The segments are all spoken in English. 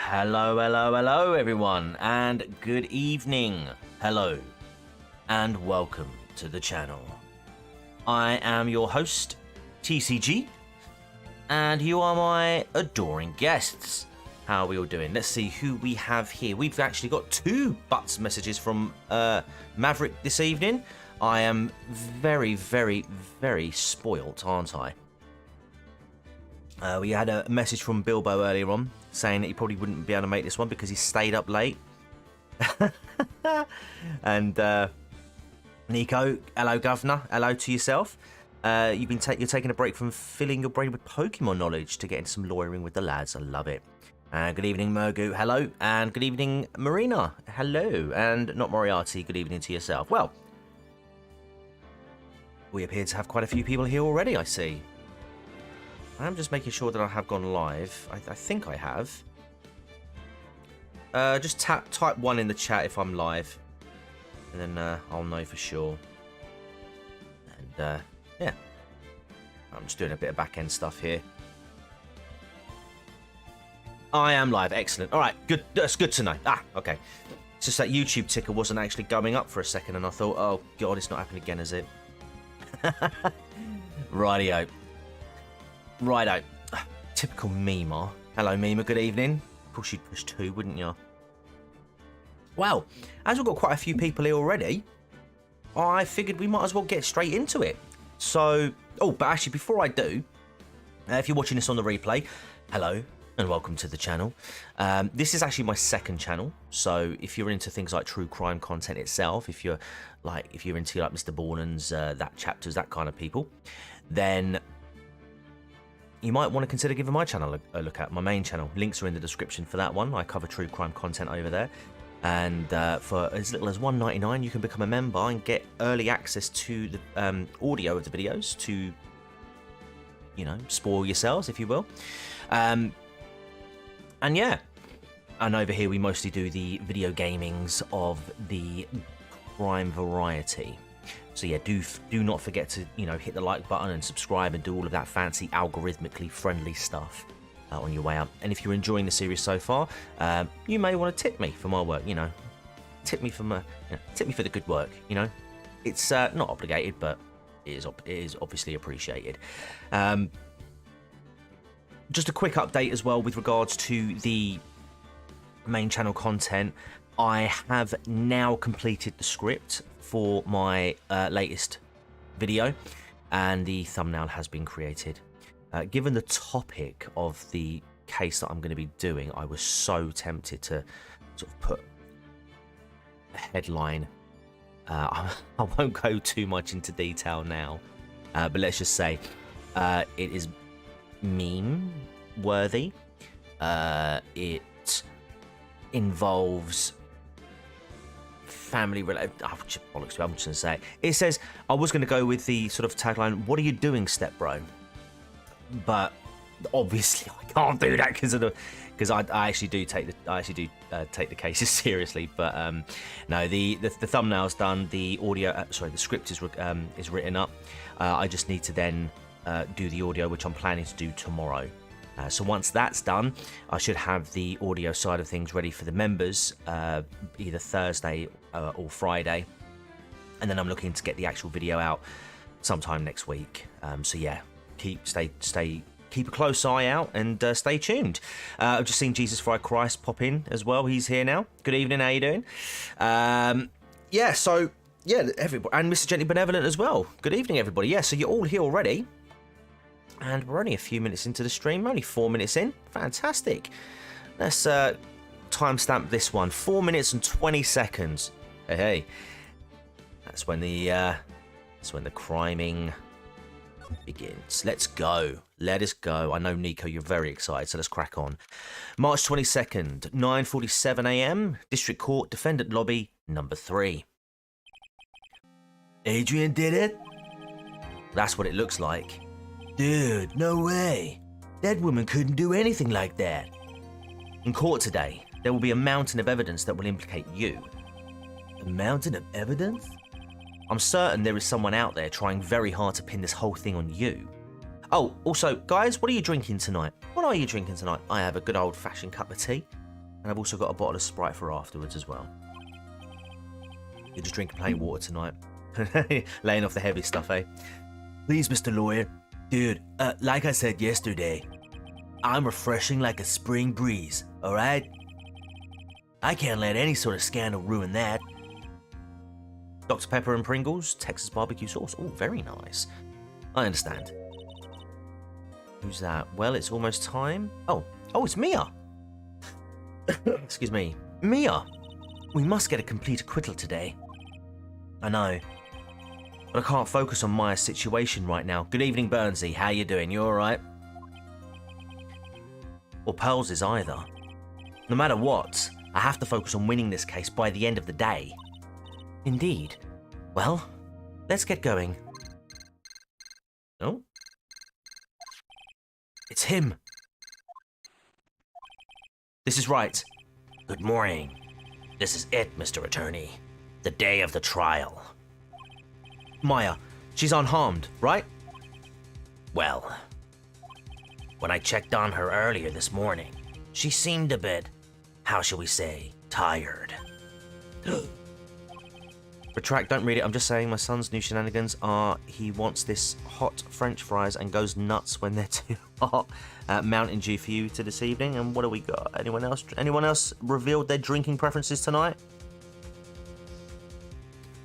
Hello, hello, hello, everyone, and good evening. Hello, and welcome to the channel. I am your host, TCG, and you are my adoring guests. How are we all doing? Let's see who we have here. We've actually got two butts messages from Maverick this evening. I am very, very, very spoilt, aren't I? We had a message from Bilbo earlier on saying that he probably wouldn't be able to make this one because he stayed up late. And Nico, hello, Governor. Hello to yourself. You're taking a break from filling your brain with Pokemon knowledge to get into some lawyering with the lads. I love it. Good evening, Murgu. Hello. And good evening, Marina. Hello. And not Moriarty. Good evening to yourself. Well, we appear to have quite a few people here already, I see. I'm just making sure that I have gone live. I think I have. Just type 1 in the chat if I'm live. And then I'll know for sure. And yeah. I'm just doing a bit of back-end stuff here. I am live. Excellent. All right. Good. That's good to know. Okay. It's just that YouTube ticker wasn't actually going up for a second. And I thought, oh, God, it's not happening again, is it? Rightio. Righto. Typical Mima. Hello, Mima. Good evening. Of course, you'd push 2, wouldn't you? Well, as we've got quite a few people here already, I figured we might as well get straight into it. So, but actually, before I do, if you're watching this on the replay, hello and welcome to the channel. This is actually my second channel. So, if you're into things like true crime content itself, if you're into like Mr. Bornan's, that chapters, that kind of people, then you might want to consider giving my channel a look at. My main channel. Links are in the description for that one. I cover true crime content over there. And for as little as $1.99, you can become a member and get early access to the audio of the videos to, spoil yourselves, if you will. And yeah. And over here, we mostly do the video gamings of the crime variety. So yeah, do not forget to, hit the like button and subscribe and do all of that fancy algorithmically friendly stuff on your way up. And if you're enjoying the series so far, you may want to tip me for my work, tip me for the good work, It's not obligated, but it is obviously appreciated. Just a quick update as well with regards to the main channel content. I have now completed the script for my latest video, and the thumbnail has been created. Given the topic of the case that I'm going to be doing, I was so tempted to sort of put a headline. I won't go too much into detail now, but let's just say it is meme worthy. It involves family related. I'm just going to say it. It says, I was going to go with the sort of tagline, "What are you doing, step bro?" But obviously I can't do that because I actually do take the cases seriously. But no, the thumbnail's done, the audio, the script is written up. I just need to then do the audio, which I'm planning to do tomorrow. So once that's done, I should have the audio side of things ready for the members, either Thursday or Friday. And then I'm looking to get the actual video out sometime next week. So yeah, keep a close eye out and stay tuned. I've just seen Jesus Fry Christ pop in as well. He's here now. Good evening. How you doing? Yeah. So yeah, everybody, and Mr. Gently Benevolent as well. Good evening, everybody. Yeah. So you're all here already. And we're only a few minutes into the stream, only 4 minutes in. Fantastic. Let's timestamp this one. 4 minutes and 20 seconds. Hey. That's when the criming begins. Let's go. Let us go. I know, Nico, you're very excited, so let's crack on. March 22nd, 9:47 a.m. District Court, Defendant Lobby, number 3. Adrian did it? That's what it looks like. Dude, no way. That woman couldn't do anything like that. In court today, there will be a mountain of evidence that will implicate you. A mountain of evidence? I'm certain there is someone out there trying very hard to pin this whole thing on you. Oh, also, guys, what are you drinking tonight? What are you drinking tonight? I have a good old-fashioned cup of tea. And I've also got a bottle of Sprite for afterwards as well. You're just drinking plain water tonight. Laying off the heavy stuff, eh? Please, Mr. Lawyer. Dude, like I said yesterday, I'm refreshing like a spring breeze, alright? I can't let any sort of scandal ruin that. Dr. Pepper and Pringles, Texas barbecue sauce. Oh, very nice. I understand. Who's that? Well, it's almost time. Oh, it's Mia. Excuse me. Mia, we must get a complete acquittal today. I know. But I can't focus on Maya's situation right now. Good evening, Burnsy. How you doing? You alright? Or Pearl's either. No matter what, I have to focus on winning this case by the end of the day. Indeed. Well, let's get going. Oh? It's him. This is right. Good morning. This is it, Mr. Attorney. The day of the trial. Maya, she's unharmed, right? Well, when I checked on her earlier this morning, she seemed a bit, how shall we say, tired. Retract, don't read it. I'm just saying my son's new shenanigans are he wants this hot French fries and goes nuts when they're too hot. Mountain Dew for you to this evening. And what do we got? Anyone else? Anyone else revealed their drinking preferences tonight?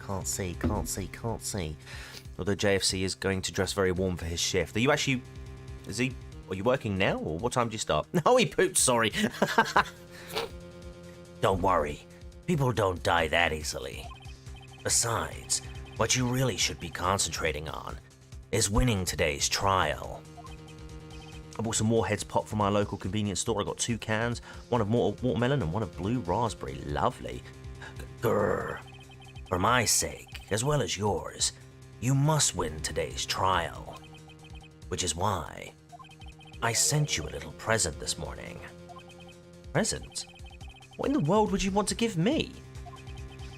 Can't see. Although JFC is going to dress very warm for his shift. Are you actually... Are you working now? Or what time do you start? No, he pooped, sorry. Don't worry. People don't die that easily. Besides, what you really should be concentrating on is winning today's trial. I bought some Warheads Pop from our local convenience store. I got 2 cans, one of watermelon and one of blue raspberry. Lovely. Grrr. For my sake, as well as yours, you must win today's trial. Which is why I sent you a little present this morning. Present? What in the world would you want to give me?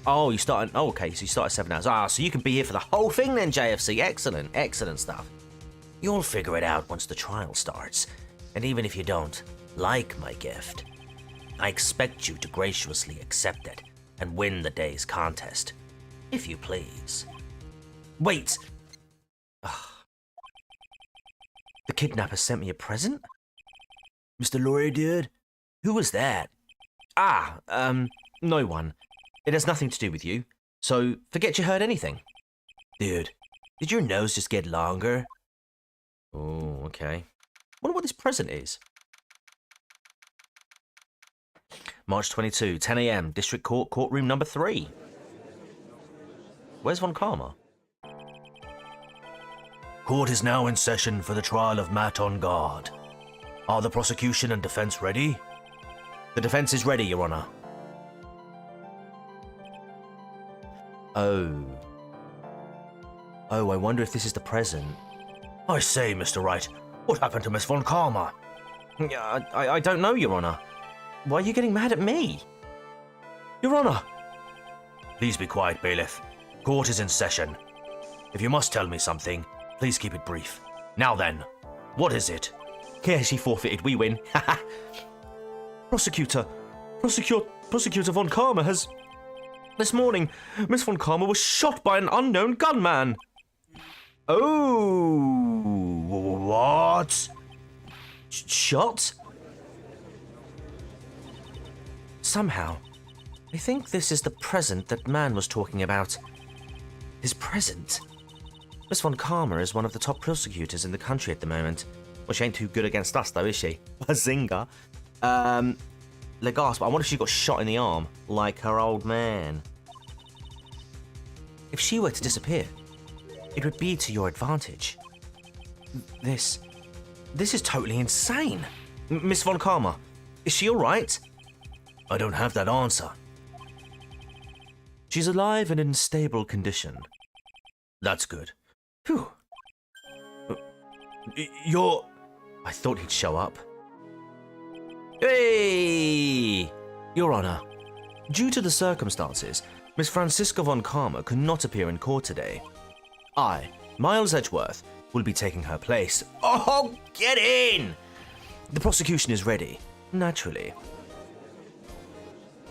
Oh, you start. Oh, okay. So you start at 7 hours. Ah, so you can be here for the whole thing then, JFC. Excellent stuff. You'll figure it out once the trial starts. And even if you don't like my gift, I expect you to graciously accept it and win the day's contest, if you please. Wait. Ugh. The kidnapper sent me a present? Mr. Lawyer, dude? Who was that? No one. It has nothing to do with you, so forget you heard anything. Dude, did your nose just get longer? Oh, okay. Wonder what this present is. March 22, 10 a.m., District Court, courtroom number 3. Where's Von Karma? Court is now in session for the trial of Matt on guard. Are the prosecution and defense ready? The defense is ready, Your Honor. Oh, I wonder if this is the present. I say, Mr. Wright, what happened to Miss Von Karma? I don't know, Your Honor. Why are you getting mad at me? Your Honor! Please be quiet, bailiff. Court is in session. If you must tell me something, please keep it brief. Now then, what is it? Yeah, she forfeited. We win. Prosecutor Von Karma has... This morning, Miss Von Karma was shot by an unknown gunman. Oh, what? Shot? Somehow, I think this is the present that man was talking about. His present? Miss Von Karma is one of the top prosecutors in the country at the moment. Well, she ain't too good against us, though, is she? Bazinga. Legasp, I wonder if she got shot in the arm, like her old man. If she were to disappear, it would be to your advantage. This is totally insane. Miss Von Karma, is she alright? I don't have that answer. She's alive and in stable condition. That's good. Phew. I thought he'd show up. Hey! Your Honor, due to the circumstances, Miss Francisca Von Karma could not appear in court today. I, Miles Edgeworth, will be taking her place. Oh, get in! The prosecution is ready, naturally.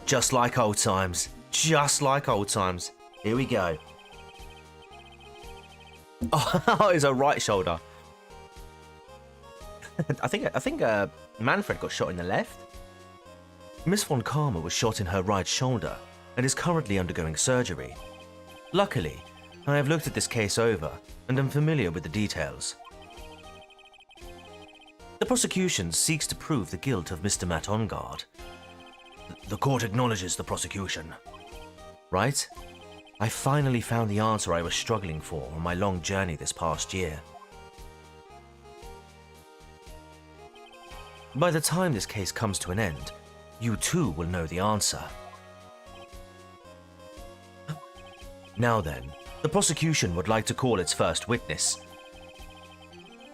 Just like old times. Just like old times. Here we go. Oh, it's her right shoulder. I think Manfred got shot in the left. Miss von Karma was shot in her right shoulder and is currently undergoing surgery. Luckily, I have looked at this case over and am familiar with the details. The prosecution seeks to prove the guilt of Mr. Matt Ongard. The court acknowledges the prosecution. Right? I finally found the answer I was struggling for on my long journey this past year. By the time this case comes to an end, you too will know the answer. Now then, the prosecution would like to call its first witness.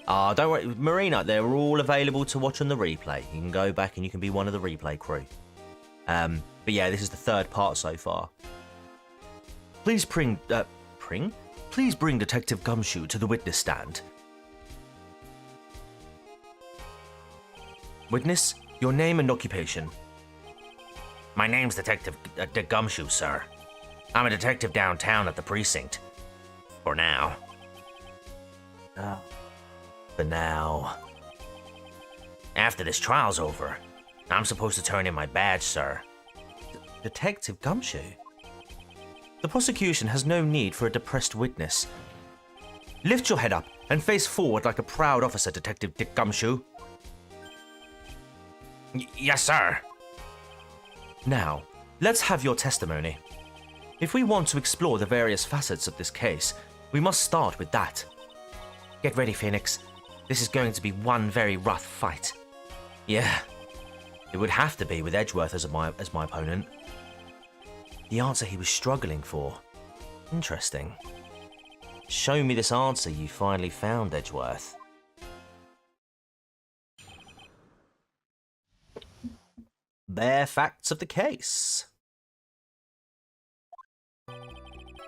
Don't worry, Marina, they're all available to watch on the replay. You can go back and you can be one of the replay crew. But yeah, this is the third part so far. Please bring Detective Gumshoe to the witness stand. Witness, your name and occupation. My name's Detective Gumshoe, sir. I'm a detective downtown at the precinct. For now. For now. After this trial's over, I'm supposed to turn in my badge, sir. Detective Gumshoe? The prosecution has no need for a depressed witness. Lift your head up and face forward like a proud officer, Detective Dick Gumshoe. Yes, sir. Now, let's have your testimony. If we want to explore the various facets of this case, we must start with that. Get ready, Phoenix. This is going to be one very rough fight. Yeah, it would have to be with Edgeworth as my opponent. The answer he was struggling for. Interesting. Show me this answer you finally found, Edgeworth. Bare facts of the case.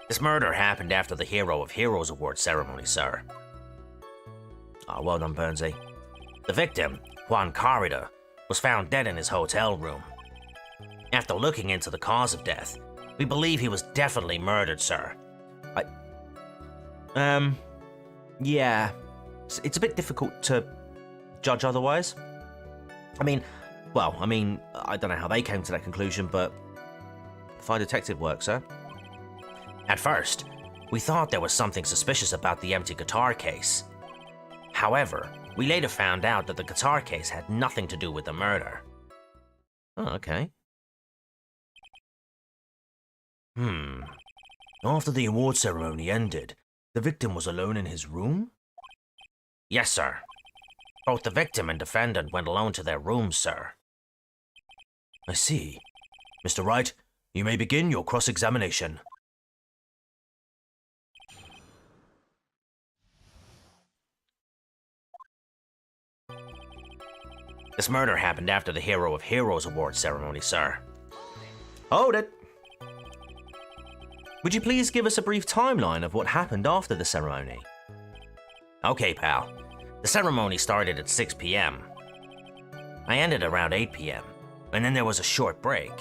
This murder happened after the Hero of Heroes Award ceremony, sir. Well done, Burnsy. The victim, Juan Carrida, was found dead in his hotel room. After looking into the cause of death, we believe he was definitely murdered, sir. Yeah. It's a bit difficult to judge otherwise. I mean, I don't know how they came to that conclusion, but fine detective work, sir. At first, we thought there was something suspicious about the empty guitar case. However, we later found out that the guitar case had nothing to do with the murder. Oh, okay. After the award ceremony ended, the victim was alone in his room? Yes, sir. Both the victim and defendant went alone to their rooms, sir. I see. Mr. Wright, you may begin your cross-examination. This murder happened after the Hero of Heroes Award ceremony, sir. Hold it! Would you please give us a brief timeline of what happened after the ceremony? Okay, pal. The ceremony started at 6 p.m. I ended around 8 p.m., and then there was a short break.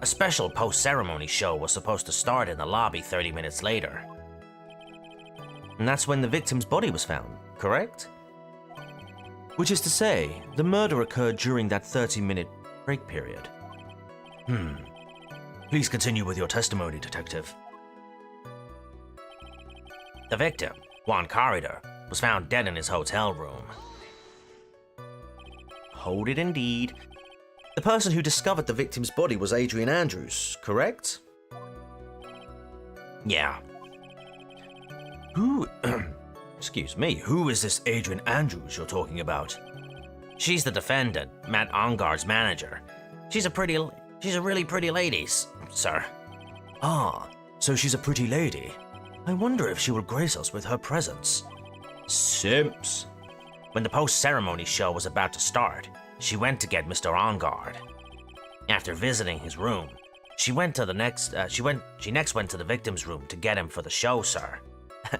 A special post-ceremony show was supposed to start in the lobby 30 minutes later. And that's when the victim's body was found, correct? Which is to say, the murder occurred during that 30-minute break period. Please continue with your testimony, Detective. The victim, Juan Carrida, was found dead in his hotel room. Hold it indeed. The person who discovered the victim's body was Adrian Andrews, correct? Yeah. Excuse me, who is this Adrian Andrews you're talking about? She's the defendant, Matt Ongard's manager. She's a really pretty lady, sir. Ah, so she's a pretty lady. I wonder if she will grace us with her presence. Simps. When the post-ceremony show was about to start, she went to get Mr. Ongard. After visiting his room, she next went to the victim's room to get him for the show, sir.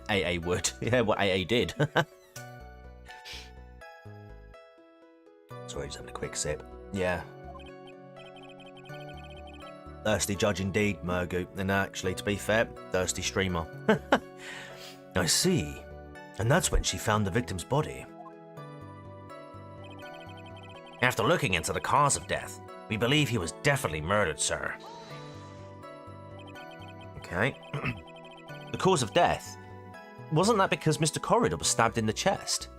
AA would. Yeah, what AA did. Sorry, just having a quick sip. Yeah. Thirsty judge indeed, Murgu. And actually, to be fair, thirsty streamer. I see. And that's when she found the victim's body. After looking into the cause of death, we believe he was definitely murdered, sir. Okay. The cause of death? Wasn't that because Mr. Corridor was stabbed in the chest?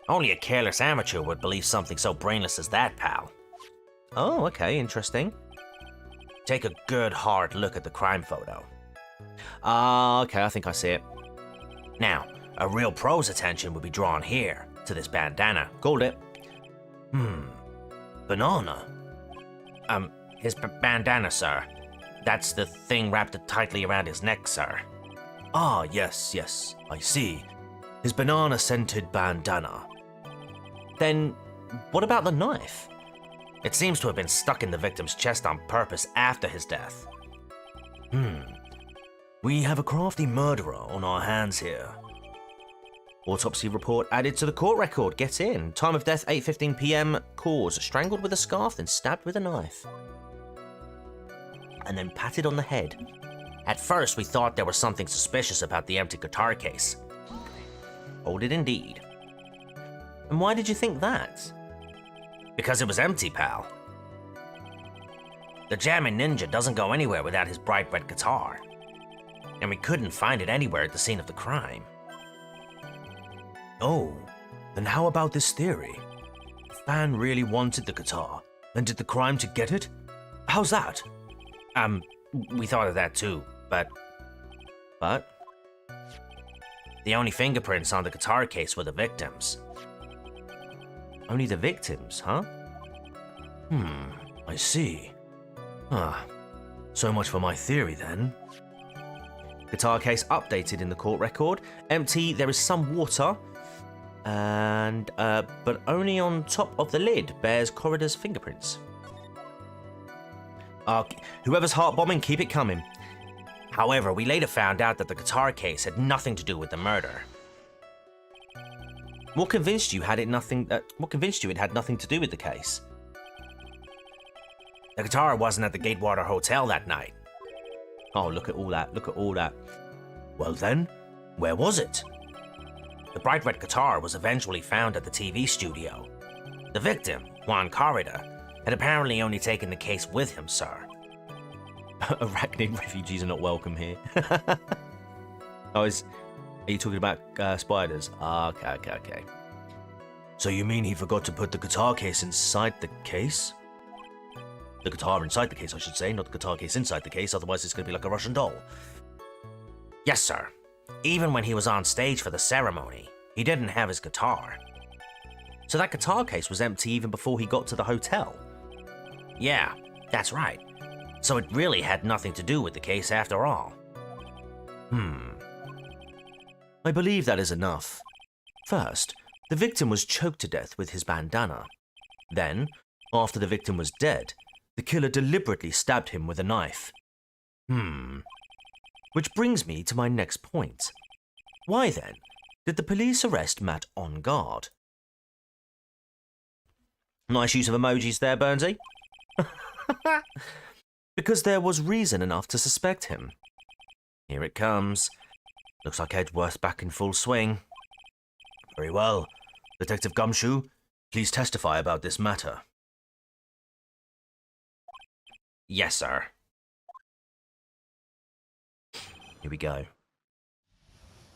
Only a careless amateur would believe something so brainless as that, pal. Oh, okay, interesting. Take a good hard look at the crime photo. Ah, okay, I think I see it. Now, a real pro's attention would be drawn here, to this bandana. Called it. Banana? His bandana, sir. That's the thing wrapped tightly around his neck, sir. Ah, yes, I see. His banana-scented bandana. Then, what about the knife? It seems to have been stuck in the victim's chest on purpose after his death. We have a crafty murderer on our hands here. Autopsy report added to the court record. Get in. Time of death 8:15 p.m. Cause strangled with a scarf, then stabbed with a knife. And then patted on the head. At first, we thought there was something suspicious about the empty guitar case. Hold it indeed. And why did you think that? Because it was empty, pal. The Jammin' Ninja doesn't go anywhere without his bright red guitar. And we couldn't find it anywhere at the scene of the crime. Oh, then how about this theory? The fan really wanted the guitar and did the crime to get it? How's that? We thought of that too, but... The only fingerprints on the guitar case were the victims. Only the victims, huh? I see. So much for my theory then. Guitar case updated in the court record. Empty, there is some water. And, but only on top of the lid bears Corridor's fingerprints. Whoever's heart bombing, keep it coming. However, we later found out that the guitar case had nothing to do with the murder. What convinced you it had nothing to do with the case? The guitar wasn't at the Gatewater Hotel that night. Oh, look at all that. Well then, where was it? The bright red guitar was eventually found at the TV studio. The victim, Juan Corridor, had apparently only taken the case with him, sir. Arachnid refugees are not welcome here. Are you talking about spiders? Okay. So you mean he forgot to put the guitar case inside the case? The guitar inside the case, I should say, not the guitar case inside the case, otherwise it's going to be like a Russian doll. Yes, sir. Even when he was on stage for the ceremony, he didn't have his guitar. So that guitar case was empty even before he got to the hotel? Yeah, that's right. So it really had nothing to do with the case after all. I believe that is enough. First, the victim was choked to death with his bandana. Then, after the victim was dead, the killer deliberately stabbed him with a knife. Which brings me to my next point. Why then did the police arrest Matt on guard? Nice use of emojis there, Burnsy. Because there was reason enough to suspect him. Here it comes. Looks like Edgeworth's back in full swing. Very well. Detective Gumshoe, please testify about this matter. Yes, sir. Here we go.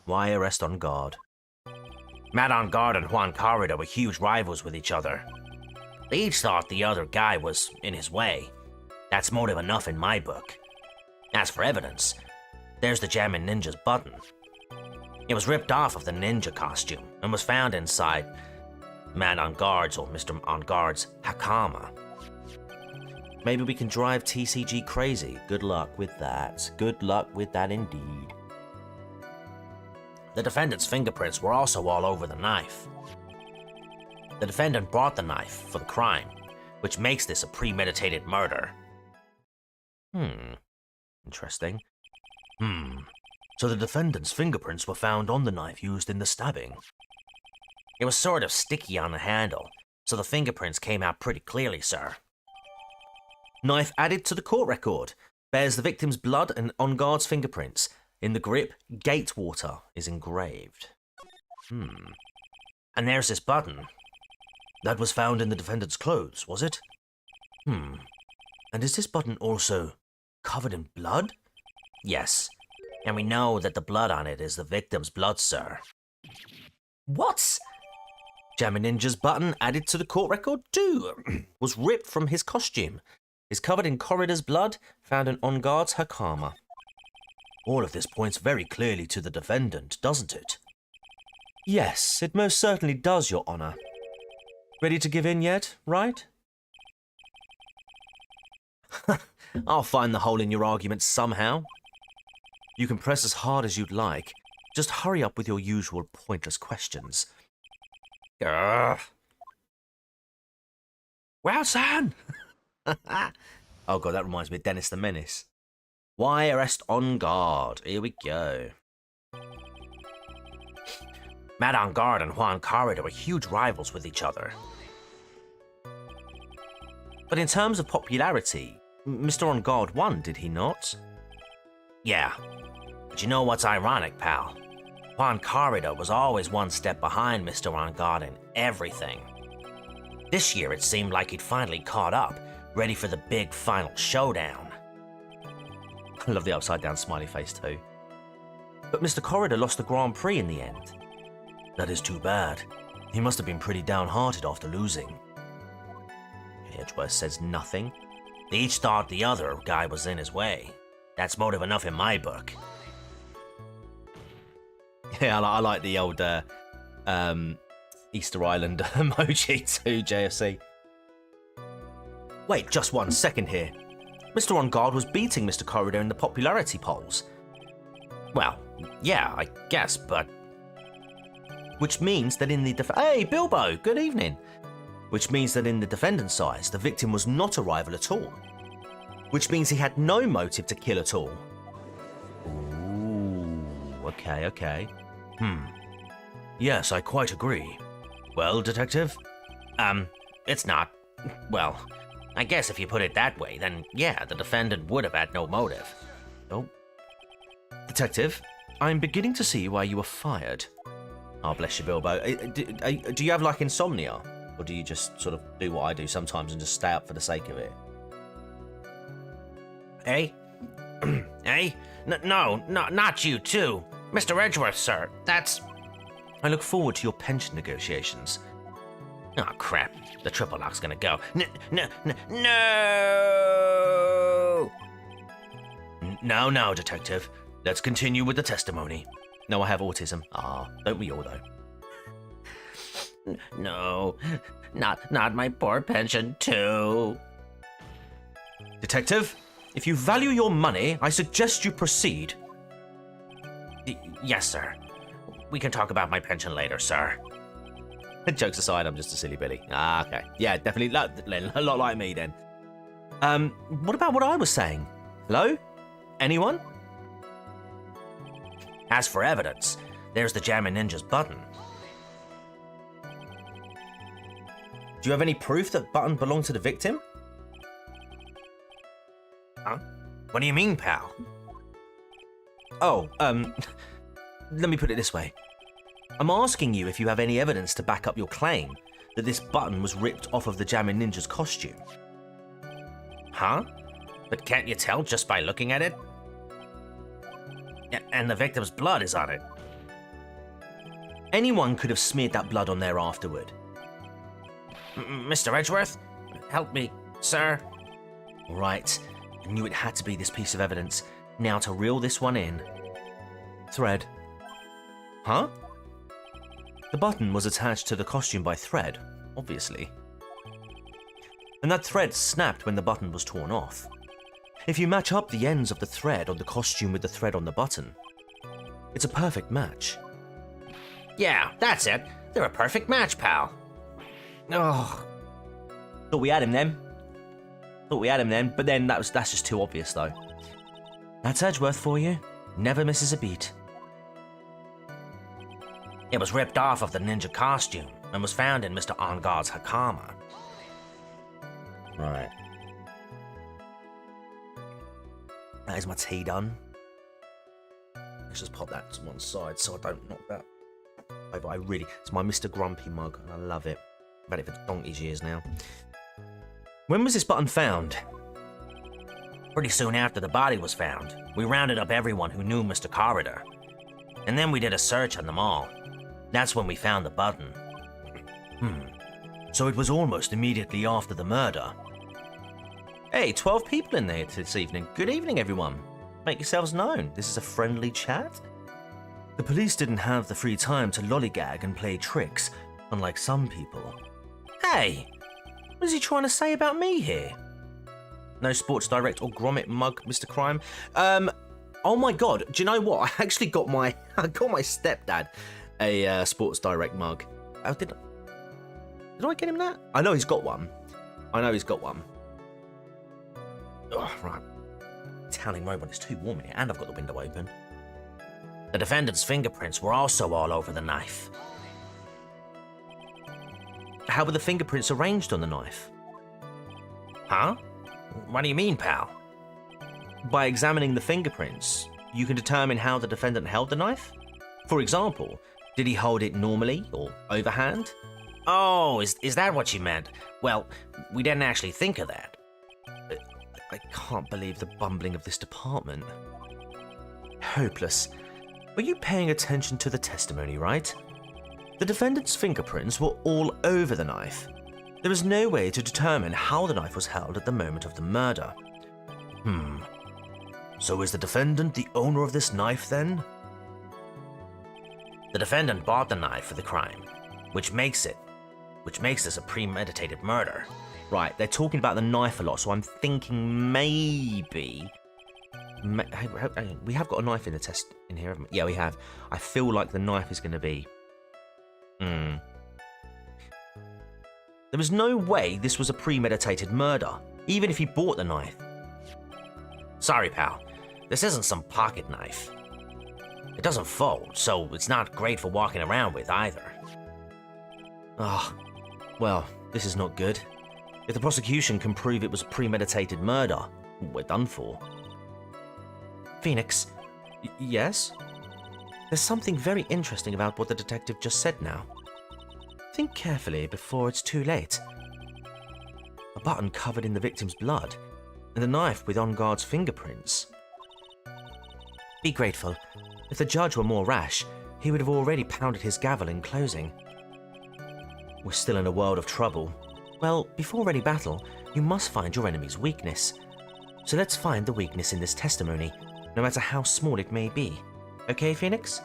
Why arrest on guard? Matt on guard and Juan Corridor were huge rivals with each other. They each thought the other guy was in his way. That's motive enough in my book. As for evidence, there's the Jammin' Ninja's button. It was ripped off of the ninja costume and was found inside Man on Guard's or Mr. On Guard's hakama. Maybe we can drive TCG crazy. Good luck with that. Good luck with that indeed. The defendant's fingerprints were also all over the knife. The defendant brought the knife for the crime, which makes this a premeditated murder. Interesting. So the defendant's fingerprints were found on the knife used in the stabbing. It was sort of sticky on the handle, so the fingerprints came out pretty clearly, sir. Knife added to the court record. Bears the victim's blood and on guard's fingerprints. In the grip, Gatewater is engraved. And there's this button. That was found in the defendant's clothes, was it? And is this button also covered in blood? Yes. And we know that the blood on it is the victim's blood, sir. What? Jammin' Ninja's button added to the court record too. Was ripped from his costume. Is covered in Corridor's blood, found in On Guard's Hakama. All of this points very clearly to the defendant, doesn't it? Yes, it most certainly does, Your Honor. Ready to give in yet, right? I'll find the hole in your argument somehow. You can press as hard as you'd like. Just hurry up with your usual pointless questions. Well, son! Oh god, that reminds me of Dennis the Menace. Why arrest On Guard? Here we go. Matt On Guard and Juan Corridor were huge rivals with each other. But in terms of popularity, Mr. On Guard won, did he not? Yeah. But you know what's ironic, pal? Juan Corridor was always one step behind Mr. On Guard in everything. This year it seemed like he'd finally caught up, ready for the big final showdown. I love the upside down smiley face too. But Mr. Corridor lost the Grand Prix in the end. That is too bad. He must have been pretty downhearted after losing. Edgeworth says nothing. They each thought the other guy was in his way. That's motive enough in my book. Yeah, I like the old Easter Island emoji too, JFC. Wait, just 1 second here. Mr. On Guard was beating Mr. Corridor in the popularity polls. Well, yeah, I guess, but... Which means that in the Hey, Bilbo, good evening! Which means that in the defendant's eyes, the victim was not a rival at all. Which means he had no motive to kill at all. Ooh, okay. Yes, I quite agree. Well, Detective? It's not. Well, I guess if you put it that way, then yeah, the defendant would have had no motive. Oh. Detective, I'm beginning to see why you were fired. Oh, bless you, Bilbo. Do you have, like, insomnia? Or do you just sort of do what I do sometimes and just stay up for the sake of it? Eh? Eh? No, not you too. Mr. Edgeworth, sir, that's... I look forward to your pension negotiations. Oh, crap. The triple lock's gonna go. No! No, Detective. Let's continue with the testimony. No, I have autism. Don't we all, though? No, not my poor pension too. Detective, if you value your money, I suggest you proceed. Yes, sir. We can talk about my pension later, sir. Jokes aside, I'm just a silly Billy. Okay. Yeah, definitely a lot like me then. What about what I was saying? Hello? Anyone? As for evidence, there's the Jammin' Ninja's button. Do you have any proof that button belonged to the victim? Huh? What do you mean, pal? Oh, let me put it this way. I'm asking you if you have any evidence to back up your claim that this button was ripped off of the Jammin' Ninja's costume. Huh? But can't you tell just by looking at it? And the victim's blood is on it. Anyone could have smeared that blood on there afterward. Mr. Edgeworth, help me, sir. All right, I knew it had to be this piece of evidence. Now to reel this one in. Thread. Huh? The button was attached to the costume by thread, obviously. And that thread snapped when the button was torn off. If you match up the ends of the thread on the costume with the thread on the button, it's a perfect match. Yeah, that's it. They're a perfect match, pal. Oh. Thought we had him then. But then that's just too obvious though. That's Edgeworth for you. Never misses a beat. It was ripped off of the ninja costume and was found in Mr. On Guard's Hakama. Right. That is my tea done. Let's just pop that to one side so I don't knock that over. It's my Mr. Grumpy mug, and I love it. I've had it for donkey's years now. When was this button found? Pretty soon after the body was found, we rounded up everyone who knew Mr. Corridor. And then we did a search on them all. That's when we found the button. So it was almost immediately after the murder. Hey, 12 people in there this evening. Good evening, everyone. Make yourselves known. This is a friendly chat. The police didn't have the free time to lollygag and play tricks, unlike some people. Hey, what is he trying to say about me here? No Sports Direct or Grommet mug, Mr. Crime. Oh my God, do you know what? I actually got my stepdad a Sports Direct mug. Oh, did I get him that? I know he's got one. Oh, right. Toweling robot, it's too warm in here, and I've got the window open. The defendant's fingerprints were also all over the knife. How were the fingerprints arranged on the knife? Huh? What do you mean, pal? By examining the fingerprints, you can determine how the defendant held the knife. For example, did he hold it normally or overhand? Oh, is that what you meant? Well, we didn't actually think of that. I can't believe the bumbling of this department. Hopeless. Were you paying attention to the testimony, right? The defendant's fingerprints were all over the knife. There was no way to determine how the knife was held at the moment of the murder. So is the defendant the owner of this knife then? The defendant bought the knife for the crime, which makes this a premeditated murder. Right, they're talking about the knife a lot, so I'm thinking maybe... we have got a knife in the test in here, haven't we? Yeah, we have. I feel like the knife is going to be... There was no way this was a premeditated murder, even if he bought the knife. Sorry, pal. This isn't some pocket knife. It doesn't fold, so it's not great for walking around with either. Well, this is not good. If the prosecution can prove it was premeditated murder, we're done for. Phoenix. Yes? There's something very interesting about what the detective just said now. Think carefully before it's too late. A button covered in the victim's blood, and a knife with on-guard's fingerprints. Be grateful. If the judge were more rash, he would have already pounded his gavel in closing. We're still in a world of trouble. Well, before any battle, you must find your enemy's weakness. So let's find the weakness in this testimony, no matter how small it may be. Okay, Phoenix?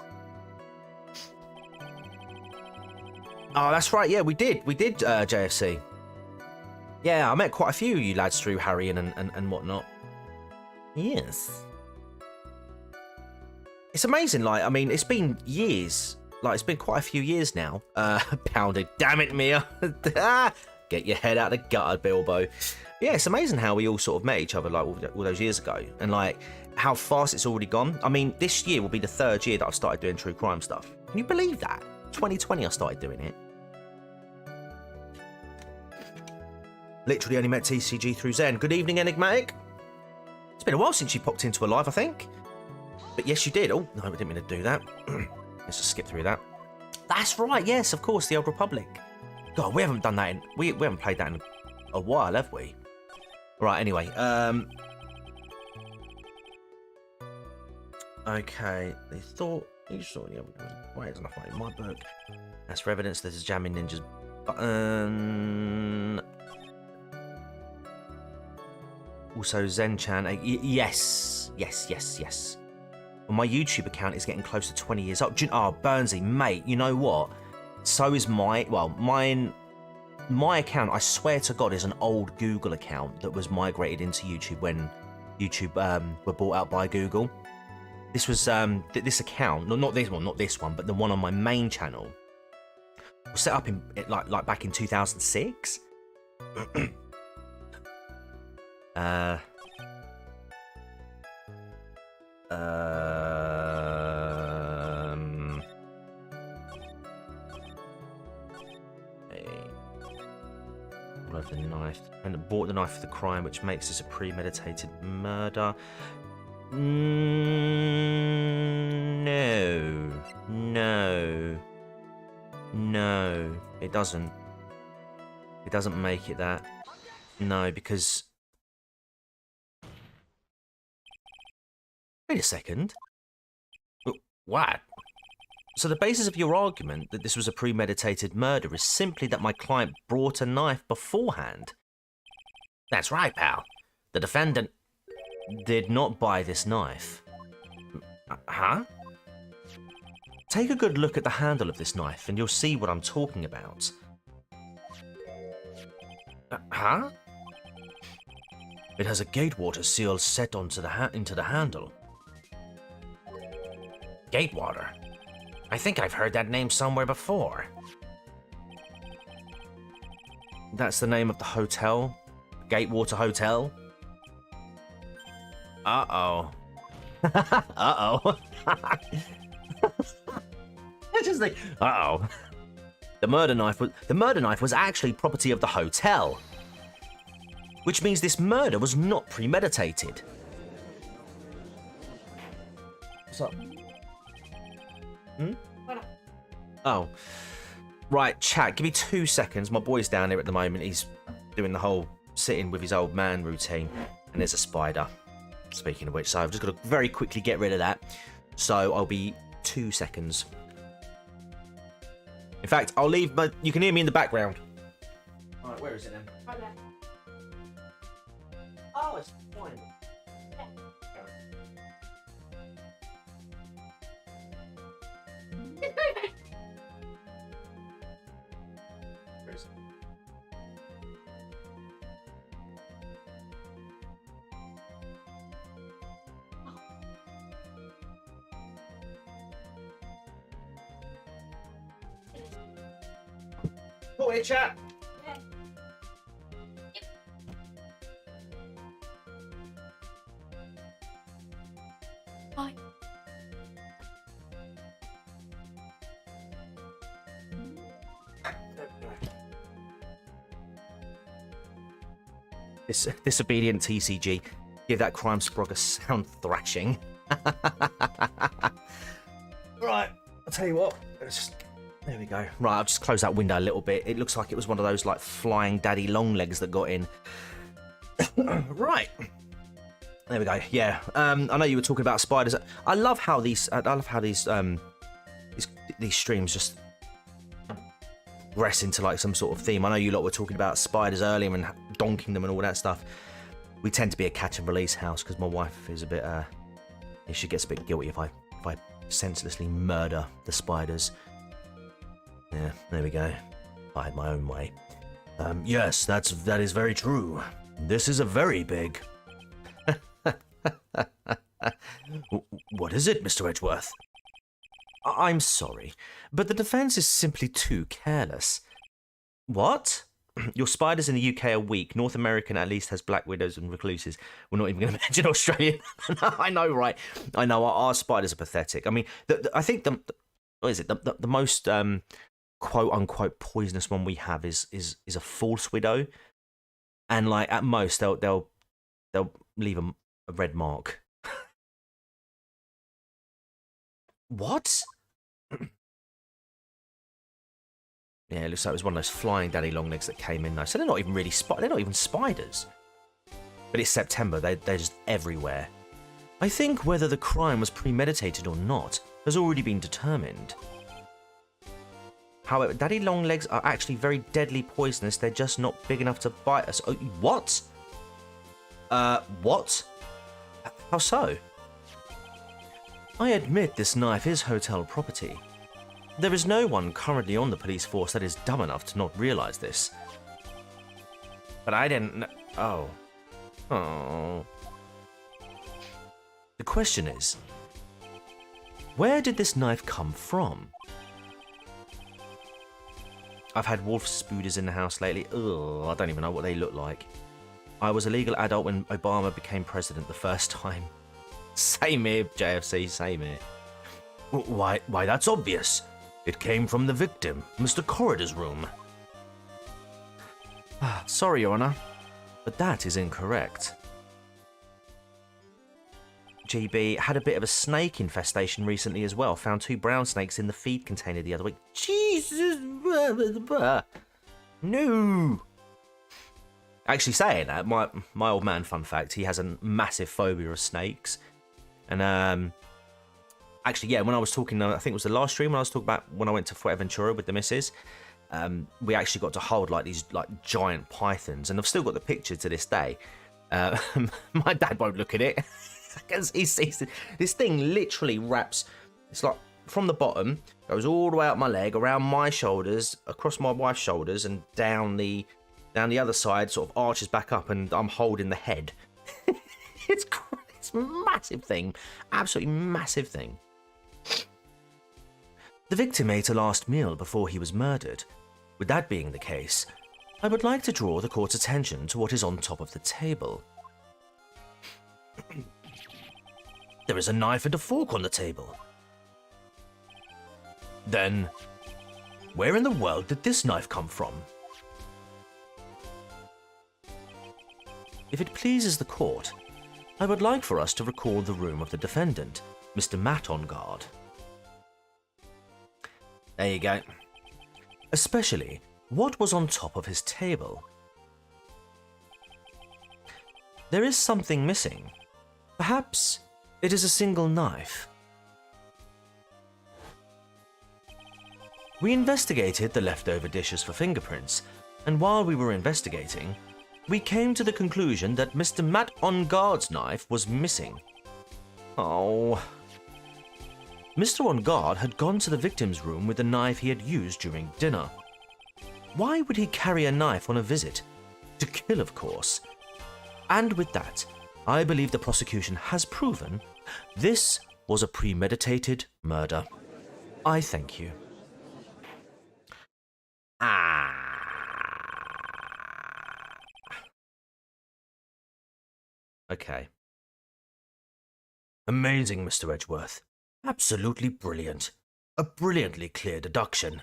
Oh, that's right, yeah, we did, JFC. Yeah, I met quite a few of you lads through Harry and whatnot. Yes. It's amazing, like, I mean, it's been years. Like, it's been quite a few years now. Pounded. Damn it, Mia. Get your head out of the gutter, Bilbo. Yeah, it's amazing how we all sort of met each other, like, all those years ago. And, like, how fast it's already gone. I mean, this year will be the 3rd year that I've started doing true crime stuff. Can you believe that? 2020 I started doing it. Literally only met TCG through Zen. Good evening, Enigmatic. It's been a while since you popped into a live, I think. But yes, you did. Oh, no, I didn't mean to do that. Let's just skip through that. That's right, yes, of course, the Old Republic. God, we haven't done that in... We haven't played that in a while, have we? Right, anyway. Okay, they thought... You saw the other... Wait, there's nothing in my book. That's for evidence this is jamming ninjas button... Also, Zen-chan... Yes. Well, my YouTube account is getting close to 20 years old. Oh, Burnsy, mate, you know what? So is my... Well, mine... My account, I swear to God, is an old Google account that was migrated into YouTube when YouTube were bought out by Google. This was... this account... Not this one, but the one on my main channel was set up in like back in 2006. The knife and bought the knife for the crime, which makes this a premeditated murder. No. No. No. It doesn't. It doesn't make it that. No, because... Wait a second. What? So the basis of your argument that this was a premeditated murder is simply that my client brought a knife beforehand. That's right, pal. The defendant... Did not buy this knife. Huh? Take a good look at the handle of this knife and you'll see what I'm talking about. Huh? It has a gatewater seal set onto into the handle. Gatewater? I think I've heard that name somewhere before. That's the name of the hotel? Gatewater Hotel? Uh-oh. Uh-oh. I just think, uh-oh. The murder knife was actually property of the hotel. Which means this murder was not premeditated. What's up? Oh. Right, chat, give me 2 seconds. My boy's down here at the moment. He's doing the whole sitting with his old man routine. And there's a spider. Speaking of which, so I've just got to very quickly get rid of that. So I'll be 2 seconds. In fact, I'll leave, but you can hear me in the background. Alright, where is it then? Right there. Oh, it's fine. Where is it? Oh, hey, chat. Hi. This disobedient TCG. Give that crime sprog a sound thrashing. Right, I'll tell you what. There we go. Right, I'll just close that window a little bit. It looks like it was one of those like flying daddy long legs that got in. Right. There we go. Yeah. I know you were talking about spiders. I love how these streams just progress into like some sort of theme. I know you lot were talking about spiders earlier and donking them and all that stuff. We tend to be a catch and release house because my wife is a bit she gets a bit guilty if I senselessly murder the spiders. Yeah, there we go. I had my own way. Yes, that is very true. This is a very big. What is it, Mr. Edgeworth? I'm sorry, but the defense is simply too careless. What? Your spiders in the UK are weak. North American at least has black widows and recluses. We're not even going to mention Australian. I know, right? I know, our spiders are pathetic. I mean, I think what is it? The most quote unquote poisonous one we have is a false widow, and like at most they'll leave a red mark. What? Yeah, it looks like it was one of those flying daddy longlegs that came in though. So they're not even really they're not even spiders. But it's September, they're just everywhere. I think whether the crime was premeditated or not has already been determined. However, daddy longlegs are actually very deadly poisonous. They're just not big enough to bite us. Oh, what? What? How so? I admit this knife is hotel property. There is no one currently on the police force that is dumb enough to not realise this. But I didn't... Oh. Oh. The question is, where did this knife come from? I've had wolf spooders in the house lately. Ugh, I don't even know what they look like. I was a legal adult when Obama became president the first time. Same here, JFC, same here. Why, that's obvious. It came from the victim, Mr. Corridor's room. Sorry, Your Honor, but that is incorrect. GB had a bit of a snake infestation recently as well. Found 2 brown snakes in the feed container the other week. Jesus. No. Actually, saying that, my old man, fun fact, he has a massive phobia of snakes. And actually, yeah, when I was talking, I think it was the last stream when I was talking about when I went to Fuerteventura with the missus, we actually got to hold like these like giant pythons, and I've still got the picture to this day. My dad won't look at it because he sees this thing literally wraps. It's like from the bottom, goes all the way up my leg, around my shoulders, across my wife's shoulders, and down the other side, sort of arches back up, and I'm holding the head. It's a massive thing, absolutely massive thing. The victim ate a last meal before he was murdered. With that being the case, I would like to draw the court's attention to what is on top of the table. There is a knife and a fork on the table. Then, where in the world did this knife come from? If it pleases the court, I would like for us to recall the room of the defendant, Mr. Matt on guard. There you go. Especially, what was on top of his table? There is something missing. Perhaps it is a single knife. We investigated the leftover dishes for fingerprints, and while we were investigating, we came to the conclusion that Mr. Matt on guard's knife was missing. Oh. Mr. On guard had gone to the victim's room with the knife he had used during dinner. Why would he carry a knife on a visit? To kill, of course. And with that, I believe the prosecution has proven this was a premeditated murder. I thank you. Okay. Amazing, Mr. Edgeworth. Absolutely brilliant. A brilliantly clear deduction.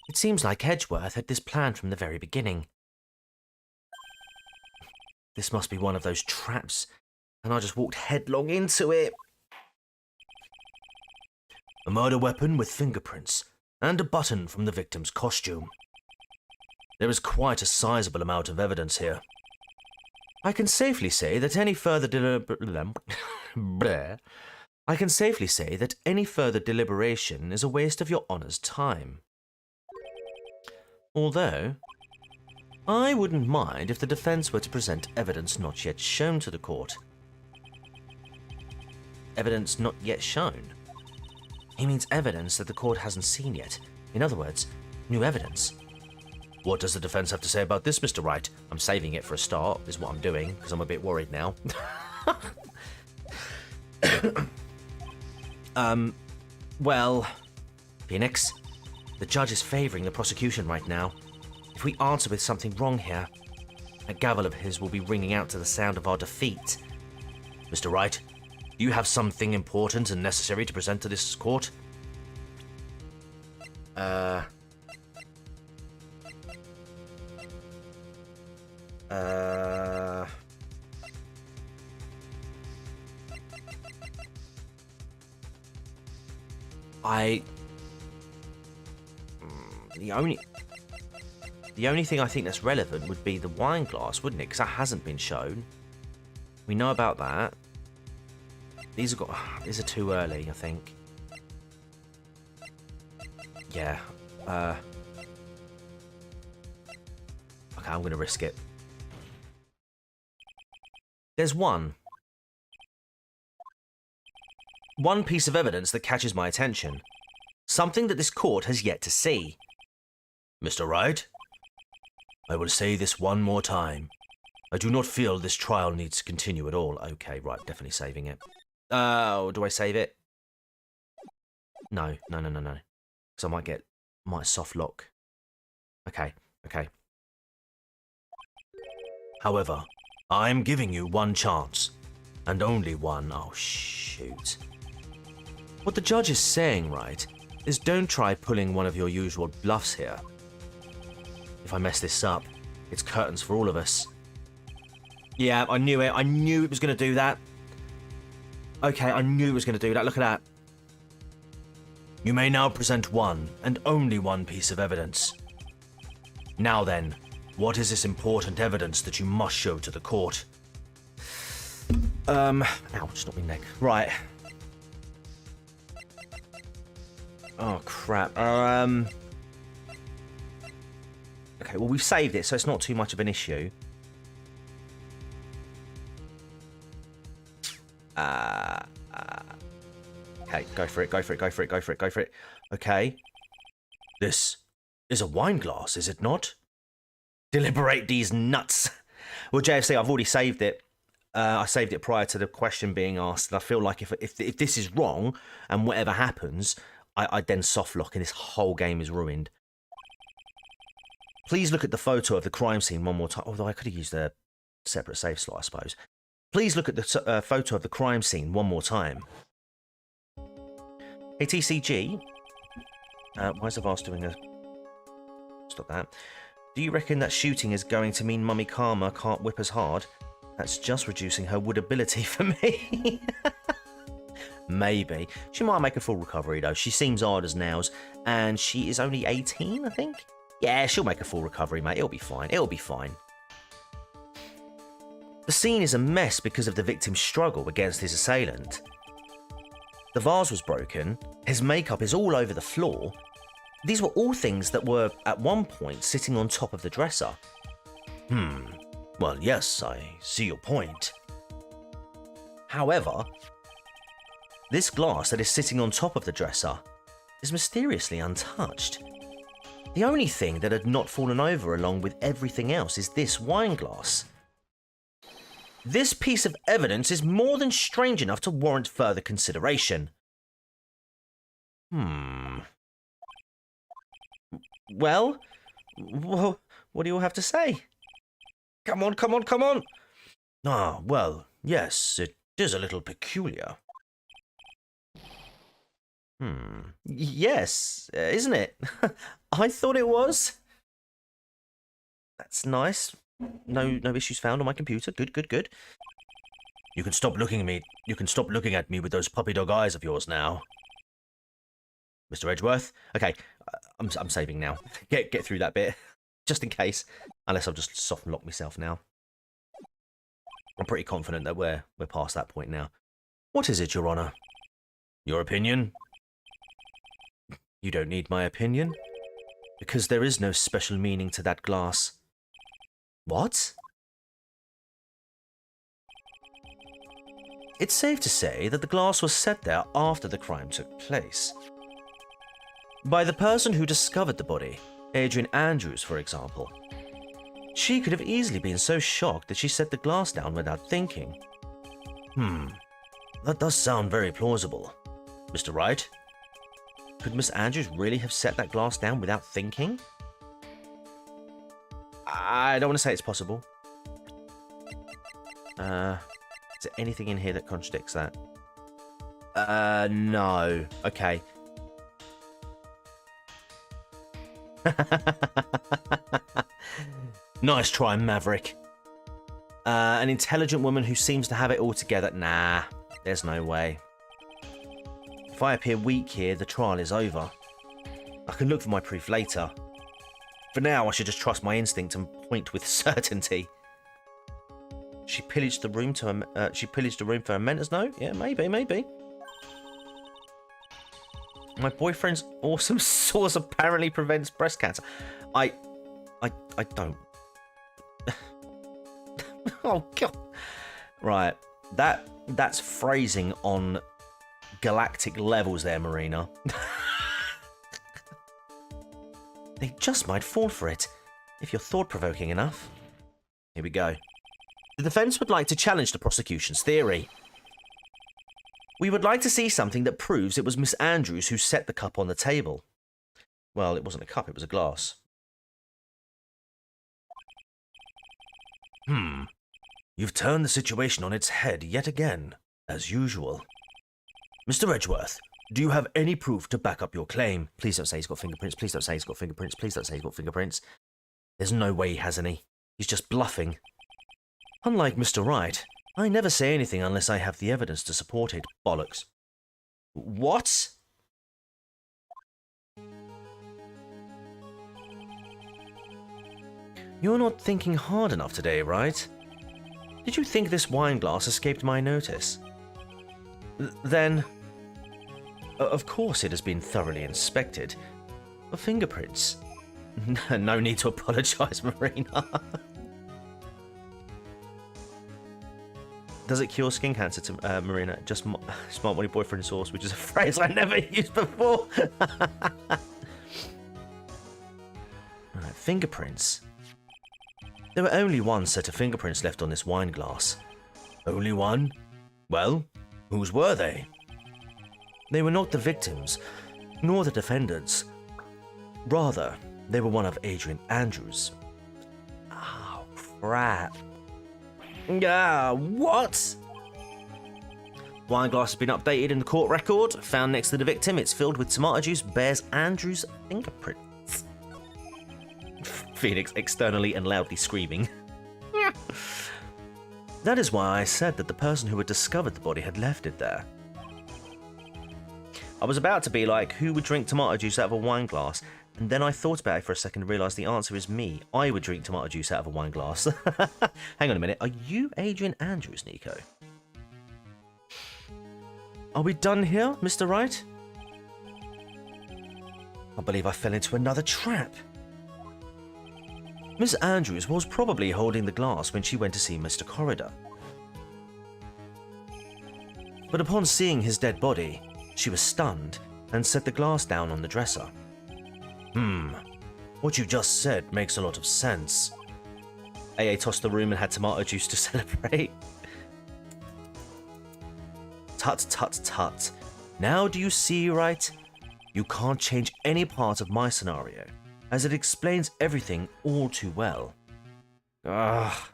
It seems like Edgeworth had this plan from the very beginning. This must be one of those traps, and I just walked headlong into it. A murder weapon with fingerprints, and a button from the victim's costume. There is quite a sizable amount of evidence here. I can safely say that any further deliberation is a waste of your honour's time. Although, I wouldn't mind if the defence were to present evidence not yet shown to the court. Evidence not yet shown? He means evidence that the court hasn't seen yet. In other words, new evidence. What does the defence have to say about this, Mr. Wright? I'm saving it for a start, is what I'm doing, because I'm a bit worried now. Well, Phoenix, the judge is favouring the prosecution right now. If we answer with something wrong here, that gavel of his will be ringing out to the sound of our defeat. Mr. Wright, do you have something important and necessary to present to this court? The only thing I think that's relevant would be the wine glass, wouldn't it? Because that hasn't been shown. We know about that. These are too early, I think. Yeah. Okay, I'm going to risk it. There's one piece of evidence that catches my attention. Something that this court has yet to see. Mr. Wright, I will say this one more time. I do not feel this trial needs to continue at all. Okay, right, definitely saving it. Oh, do I save it? No. Because I might soft lock. Okay. However, I'm giving you one chance. And only one. Oh, shoot. What the judge is saying, right, is don't try pulling one of your usual bluffs here. If I mess this up, it's curtains for all of us. Yeah, I knew it. I knew it was going to do that. Okay, I knew it was going to do that. Look at that. You may now present one and only one piece of evidence. Now then, what is this important evidence that you must show to the court? Ow, just not my neck. Right. Oh, crap. Okay, well, we've saved it, so it's not too much of an issue. Okay, go for it, go for it, go for it, go for it, go for it. Okay. This is a wine glass, is it not? Deliberate these nuts. Well, JFC, I've already saved it. I saved it prior to the question being asked. And I feel like if this is wrong and whatever happens, I then soft lock and this whole game is ruined. Please look at the photo of the crime scene one more time. Although I could have used a separate save slot, I suppose. Please look at the photo of the crime scene one more time. Hey, TCG. Why is the vase doing a... Stop that. Do you reckon that shooting is going to mean Mummy Karma can't whip as hard? That's just reducing her woodability for me. Maybe. She might make a full recovery, though. She seems hard as nails, and she is only 18, I think? Yeah, she'll make a full recovery, mate. It'll be fine. It'll be fine. The scene is a mess because of the victim's struggle against his assailant. The vase was broken. His makeup is all over the floor. These were all things that were, at one point, sitting on top of the dresser. Well, yes, I see your point. However, this glass that is sitting on top of the dresser is mysteriously untouched. The only thing that had not fallen over along with everything else is this wine glass. This piece of evidence is more than strange enough to warrant further consideration. Well, what do you all have to say? Come on, come on, come on! Ah, well, yes, it is a little peculiar. Yes, isn't it? I thought it was. That's nice. No issues found on my computer. Good, good, good. You can stop looking at me. You can stop looking at me with those puppy dog eyes of yours now. Mr. Edgeworth? Okay, I'm saving now. Get through that bit. Just in case. Unless I've just soft locked myself now. I'm pretty confident that we're past that point now. What is it, Your Honour? Your opinion? You don't need my opinion. Because there is no special meaning to that glass. What? It's safe to say that the glass was set there after the crime took place. By the person who discovered the body, Adrian Andrews, for example. She could have easily been so shocked that she set the glass down without thinking. That does sound very plausible. Mr. Wright? Could Miss Andrews really have set that glass down without thinking? I don't want to say it's possible. Is there anything in here that contradicts that? No. Okay. Nice try, Maverick. An intelligent woman who seems to have it all together. Nah, there's no way. If I appear weak here, the trial is over. I can look for my proof later. For now, I should just trust my instinct and point with certainty. She pillaged the room for a mentor's note? Yeah, maybe. My boyfriend's awesome sauce apparently prevents breast cancer. I don't. Oh god. Right. That's phrasing on galactic levels there, Marina. They just might fall for it, if you're thought-provoking enough. Here we go. The defense would like to challenge the prosecution's theory. We would like to see something that proves it was Miss Andrews who set the cup on the table. Well, it wasn't a cup, it was a glass. You've turned the situation on its head yet again, as usual. Mr. Edgeworth, do you have any proof to back up your claim? Please don't say he's got fingerprints. Please don't say he's got fingerprints. Please don't say he's got fingerprints. There's no way he has any. He's just bluffing. Unlike Mr. Wright, I never say anything unless I have the evidence to support it. Bollocks. What? You're not thinking hard enough today, right? Did you think this wine glass escaped my notice? Then... Of course it has been thoroughly inspected. For fingerprints. No need to apologize, Marina. Does it cure skin cancer to Marina? Just smart money boyfriend sauce, which is a phrase I never used before. Right, fingerprints. There were only one set of fingerprints left on this wine glass. Only one? Well, whose were they? They were not the victims, nor the defendants. Rather, they were one of Adrian Andrews. Oh, crap. What? Wine glass has been updated in the court record. Found next to the victim, it's filled with tomato juice, bears Andrew's fingerprints. Phoenix externally and loudly screaming. That is why I said that the person who had discovered the body had left it there. I was about to be like, who would drink tomato juice out of a wine glass? And then I thought about it for a second and realised the answer is me. I would drink tomato juice out of a wine glass. Hang on a minute. Are you Adrian Andrews, Nico? Are we done here, Mr. Wright? I believe I fell into another trap. Miss Andrews was probably holding the glass when she went to see Mr. Corridor. But upon seeing his dead body, she was stunned and set the glass down on the dresser. What you just said makes a lot of sense. AA tossed the room and had tomato juice to celebrate. Tut, tut, tut. Now do you see, right? You can't change any part of my scenario, as it explains everything all too well. I've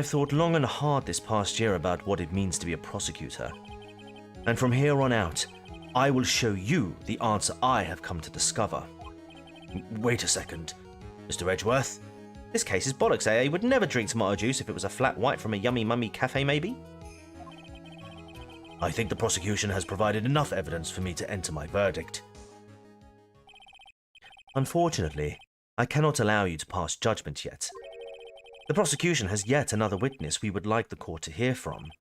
thought long and hard this past year about what it means to be a prosecutor. And from here on out, I will show you the answer I have come to discover. Wait a second, Mr. Edgeworth. This case is bollocks, eh? Would never drink tomato juice if it was a flat white from a yummy mummy cafe, maybe? I think the prosecution has provided enough evidence for me to enter my verdict. Unfortunately, I cannot allow you to pass judgment yet. The prosecution has yet another witness we would like the court to hear from.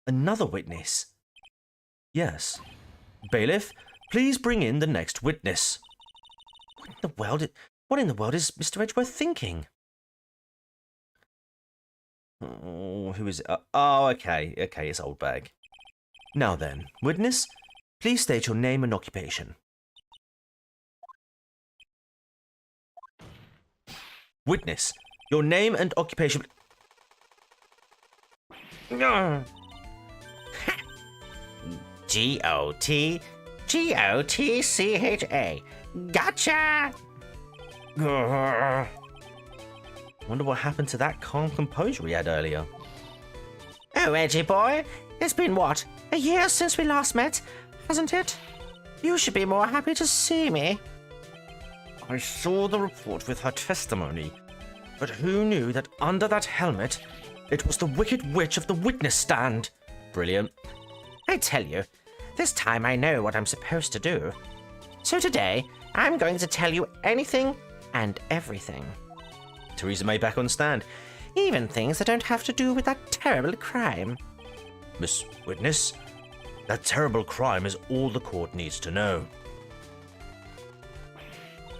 Another witness? Yes. Bailiff, please bring in the next witness. What in the world is Mr. Edgeworth thinking? Oh, who is it? Okay, it's Old Bag. Now then, witness, please state your name and occupation. Witness, your name and occupation. G-O-T-G-O-T-C-H-A. Gotcha! Wonder what happened to that calm composure he had earlier. Oh, Edgy boy, it's been what, a year since we last met, hasn't it? You should be more happy to see me. I saw the report with her testimony, but who knew that under that helmet, it was the Wicked Witch of the witness stand? Brilliant. I tell you, this time I know what I'm supposed to do. So today, I'm going to tell you anything and everything. Theresa May back on stand. Even things that don't have to do with that terrible crime. Miss Witness, that terrible crime is all the court needs to know.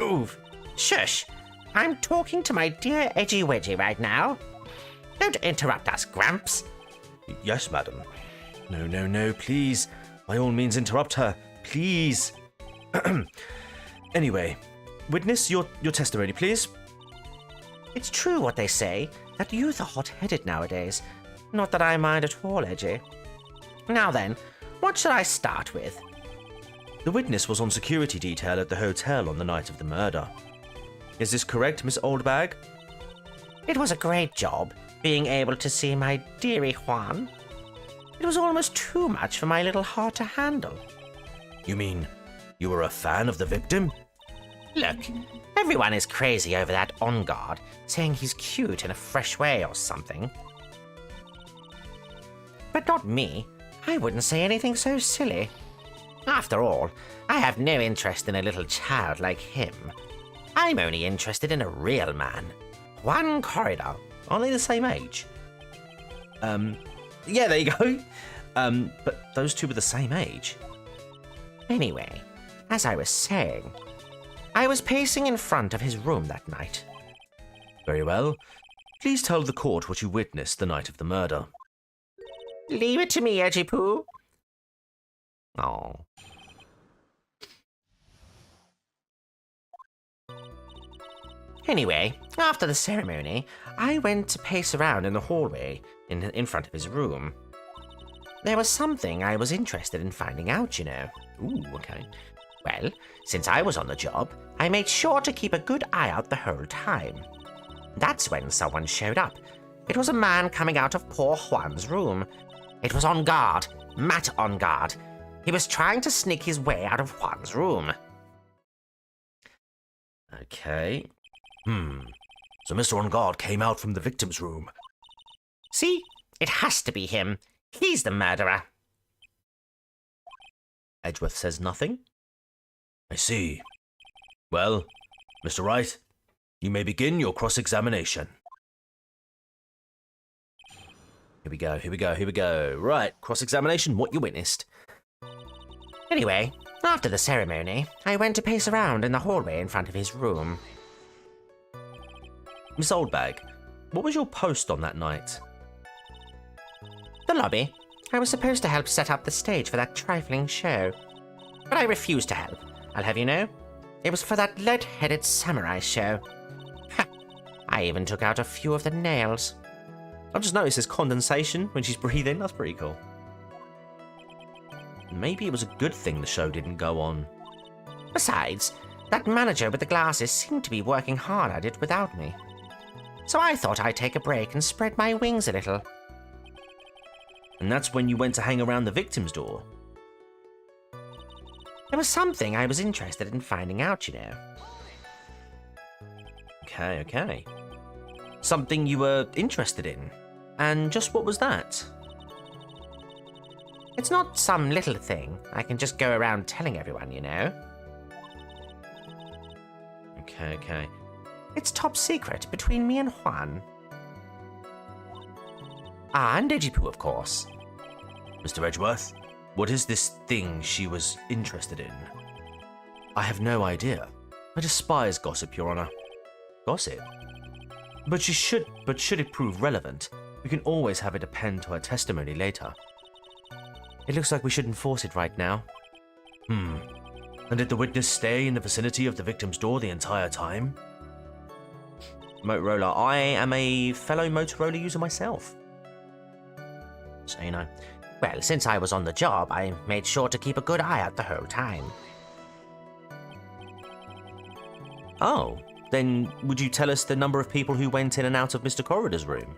Oof. Shush. I'm talking to my dear Edgy Wedgie right now. Don't interrupt us, Gramps. Yes, madam. No, please. By all means, interrupt her. Please. Anyway, witness, your testimony, please. It's true what they say, that youth are hot-headed nowadays. Not that I mind at all, Edgy. Now then, what shall I start with? The witness was on security detail at the hotel on the night of the murder. Is this correct, Miss Oldbag? It was a great job, being able to see my dearie Juan. It was almost too much for my little heart to handle. You mean you were a fan of the victim? Look, everyone is crazy over that On Guard, saying he's cute in a fresh way or something. But not me. I wouldn't say anything so silly. After all, I have no interest in a little child like him. I'm only interested in a real man. Juan Corridor. Aren't they the same age? Yeah, there you go. But those two were the same age. Anyway, as I was saying, I was pacing in front of his room that night. Very well. Please tell the court what you witnessed the night of the murder. Leave it to me, Edgy Poo. Oh. Anyway, after the ceremony, I went to pace around in the hallway in front of his room. There was something I was interested in finding out, you know. Ooh, okay. Well, since I was on the job, I made sure to keep a good eye out the whole time. That's when someone showed up. It was a man coming out of poor Juan's room. It was on guard, Matt on guard. He was trying to sneak his way out of Juan's room. Okay. So Mr. On Guard came out from the victim's room. See? It has to be him. He's the murderer. Edgeworth says nothing. I see. Well, Mr. Wright, you may begin your cross-examination. Here we go. Right, cross-examination, what you witnessed. Anyway, after the ceremony, I went to pace around in the hallway in front of his room. Miss Oldbag, what was your post on that night? The lobby. I was supposed to help set up the stage for that trifling show. But I refused to help, I'll have you know. It was for that lead-headed samurai show. Ha! I even took out a few of the nails. I've just noticed there's condensation when she's breathing. That's pretty cool. Maybe it was a good thing the show didn't go on. Besides, that manager with the glasses seemed to be working hard at it without me. So I thought I'd take a break and spread my wings a little. And that's when you went to hang around the victim's door? There was something I was interested in finding out, you know. Okay. Something you were interested in. And just what was that? It's not some little thing I can just go around telling everyone, you know. Okay. It's top secret between me and Juan. And Edgipoo, of course. Mr. Edgeworth, what is this thing she was interested in? I have no idea. I despise gossip, Your Honor. Gossip? But should it prove relevant, we can always have it append to her testimony later. It looks like we should enforce it right now. And did the witness stay in the vicinity of the victim's door the entire time? Motorola, I am a fellow Motorola user myself. So you know. Well, since I was on the job, I made sure to keep a good eye out the whole time. Oh, then would you tell us the number of people who went in and out of Mr. Corridor's room?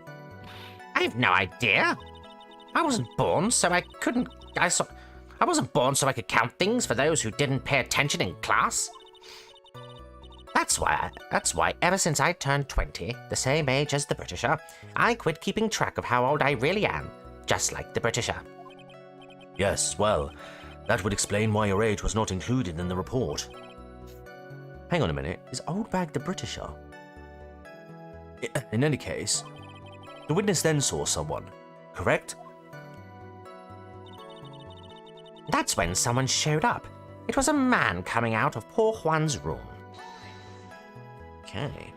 I've no idea. I wasn't born, so I couldn't... I wasn't born so I could count things for those who didn't pay attention in class. That's why ever since I turned 20, the same age as the Britisher, I quit keeping track of how old I really am, just like the Britisher. Yes, well, that would explain why your age was not included in the report. Hang on a minute, is Oldbag the Britisher? In any case, the witness then saw someone, correct? That's when someone showed up. It was a man coming out of poor Juan's room. Okay.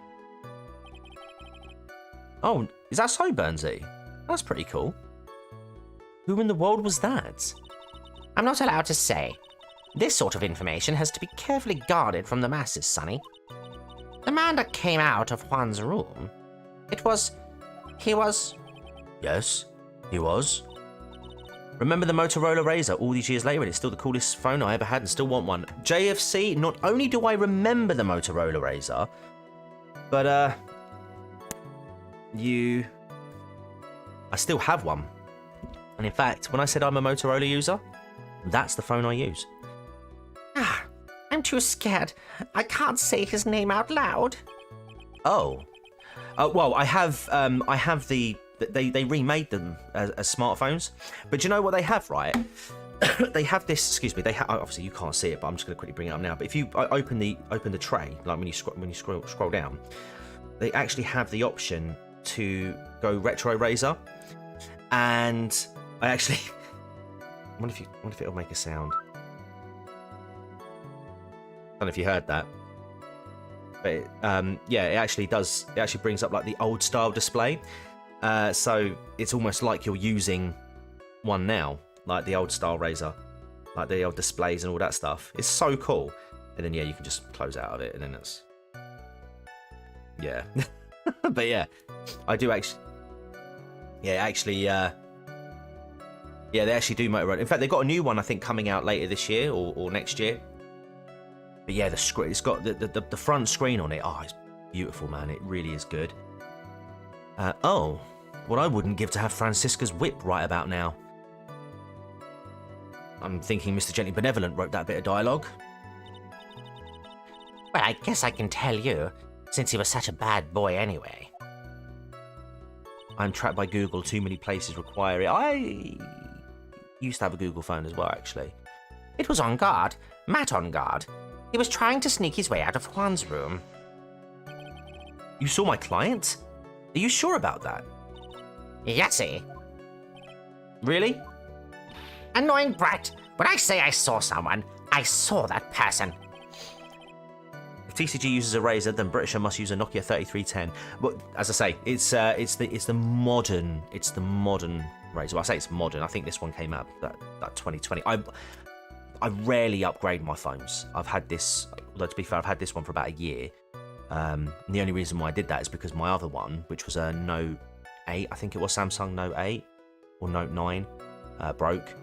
Oh, is that so, Burnsy? That's pretty cool. Who in the world was that? I'm not allowed to say. This sort of information has to be carefully guarded from the masses, Sonny. The man that came out of Juan's room, he was... Yes, he was. Remember the Motorola Razr all these years later and it's still the coolest phone I ever had and still want one. JFC, not only do I remember the Motorola Razr, but I still have one. And in fact, when I said I'm a Motorola user, that's the phone I use. I'm too scared. I can't say his name out loud. Oh. Well, I have the they remade them as smartphones. But do you know what they have, right? They have this. Excuse me. They have, obviously you can't see it, but I'm just going to quickly bring it up now. But if you open the tray, like when you scroll down, they actually have the option to go retro razor, and I actually wonder if it'll make a sound. I don't know if you heard that, but yeah, it actually does. It actually brings up like the old style display, so it's almost like you're using one now, like the old style razor, like the old displays and all that stuff. It's so cool. And then yeah, you can just close out of it, and then it's yeah. But yeah, I do actually. Yeah, actually, yeah, they actually do Motorola. In fact, they've got a new one I think coming out later this year or next year. But yeah, the screen, it's got the front screen on it. Oh, it's beautiful, man. It really is good. Oh, what I wouldn't give to have Francisca's whip right about now. I'm thinking Mr. Gently Benevolent wrote that bit of dialogue. Well, I guess I can tell you, since he was such a bad boy anyway. I'm tracked by Google. Too many places require it. I used to have a Google phone as well, actually. It was on guard. Matt on guard. He was trying to sneak his way out of Juan's room. You saw my client? Are you sure about that? Yesy. Really? Annoying brat. When I say I saw someone, I saw that person. If TCG uses a Razr, then Britisher must use a Nokia 3310. But as I say, it's the modern Razr. Well, I say it's modern. I think this one came out that 2020. I rarely upgrade my phones. I've had this, although to be fair, I've had this one for about a year. And the only reason why I did that is because my other one, which was a Note 8, I think it was Samsung Note 8 or Note 9, broke.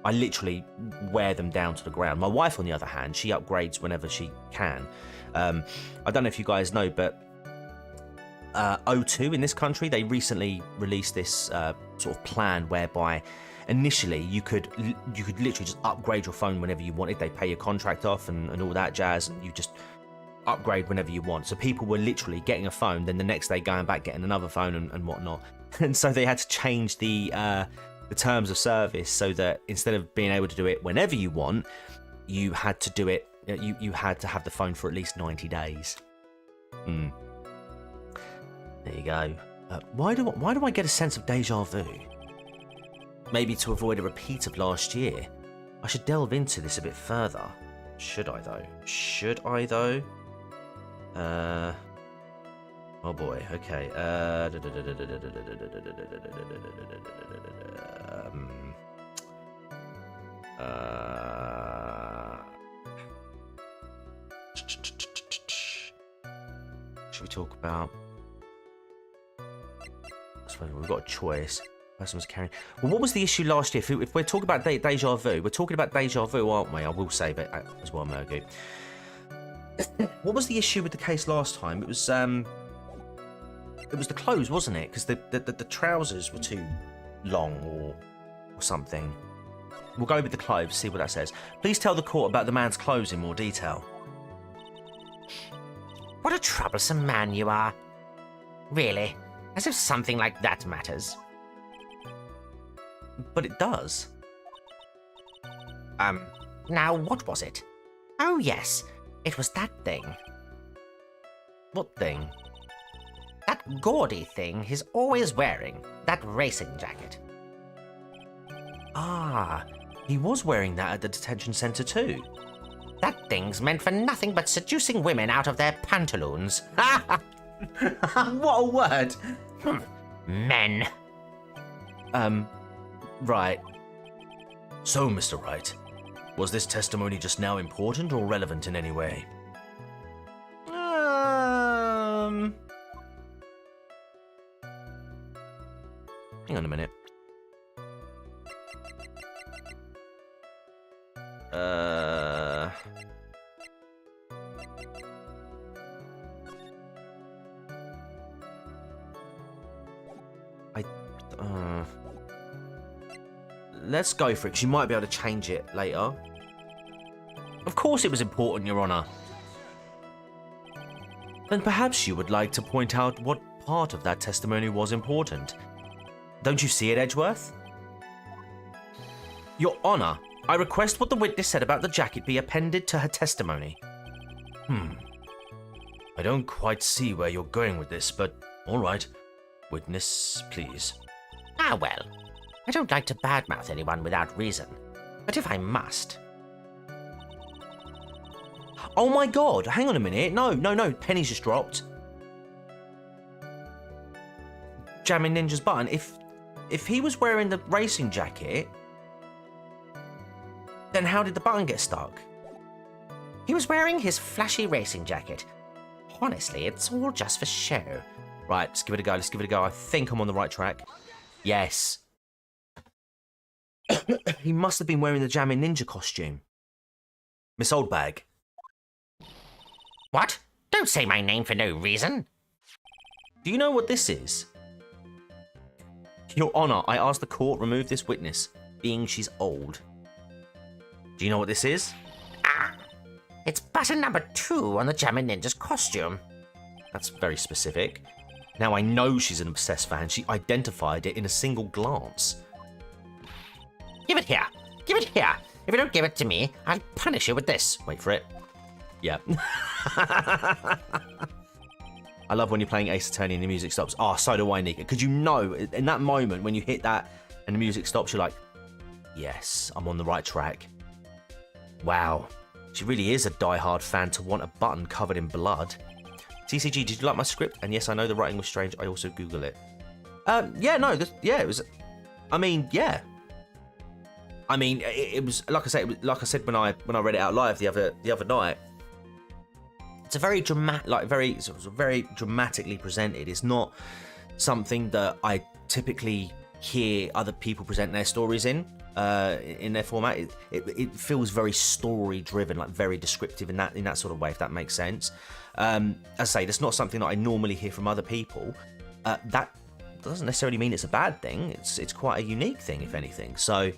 I literally wear them down to the ground. My wife, on the other hand, she upgrades whenever she can. I don't know if you guys know, but O2 in this country, they recently released this sort of plan whereby initially you could literally just upgrade your phone whenever you wanted. They pay your contract off and all that jazz, and you just upgrade whenever you want. So people were literally getting a phone, then the next day going back getting another phone and whatnot. And so they had to change the terms of service so that instead of being able to do it whenever you want, you had to do it. You had to have the phone for at least 90 days. There you go. Why do I get a sense of deja vu? Maybe to avoid a repeat of last year. I should delve into this a bit further. Should I though? Oh boy. Okay. Should we talk about? I suppose we've got a choice. Person was carrying. Well, what was the issue last year? If we're talking about deja vu, we're talking about deja vu, aren't we? I will save it as well, Mergu. What was the issue with the case last time? It was the clothes, wasn't it? Because the trousers were too long or something. We'll go with the clothes, see what that says. Please tell the court about the man's clothes in more detail. What a troublesome man you are. Really, as if something like that matters. But it does. Now what was it? Oh yes, it was that thing. What thing? That gaudy thing he's always wearing. That racing jacket. Ah, he was wearing that at the detention centre too. That thing's meant for nothing but seducing women out of their pantaloons. What a word! Men. Right. So, Mr. Wright, was this testimony just now important or relevant in any way? Hang on a minute. Let's go for it, because you might be able to change it later. Of course it was important, Your Honour. Then perhaps you would like to point out what part of that testimony was important. Don't you see it, Edgeworth? Your Honour, I request what the witness said about the jacket be appended to her testimony. I don't quite see where you're going with this, but all right. Witness, please. Ah, well. I don't like to badmouth anyone without reason. But if I must... Oh my god, hang on a minute. No, Penny's just dropped. Jamming Ninja's button. If he was wearing the racing jacket, then how did the button get stuck? He was wearing his flashy racing jacket. Honestly, it's all just for show. Right, let's give it a go. I think I'm on the right track. Yes. He must have been wearing the Jamming Ninja costume. Miss Oldbag. What? Don't say my name for no reason. Do you know what this is? Your Honour, I ask the court remove this witness, being she's old. Do you know what this is? Ah, it's button number 2 on the Jammin' Ninja's costume. That's very specific. Now I know she's an obsessed fan. She identified it in a single glance. Give it here. Give it here. If you don't give it to me, I'll punish you with this. Wait for it. Yeah. I love when you're playing Ace Attorney and the music stops. Oh, so do I, Nika. Because you know, in that moment when you hit that and the music stops, you're like, yes, I'm on the right track. Wow. She really is a die-hard fan to want a button covered in blood. TCG, did you like my script? And yes, I know the writing was strange. I also Google it. Yeah, no, it was. I mean, yeah. I mean, it was like I said when I read it out live the other night. It's a very very dramatically presented. It's not something that I typically hear other people present their stories in their format. It feels very story driven, like very descriptive in that sort of way, if that makes sense. As I say, that's not something that I normally hear from other people. That doesn't necessarily mean it's a bad thing. It's quite a unique thing, if anything. So,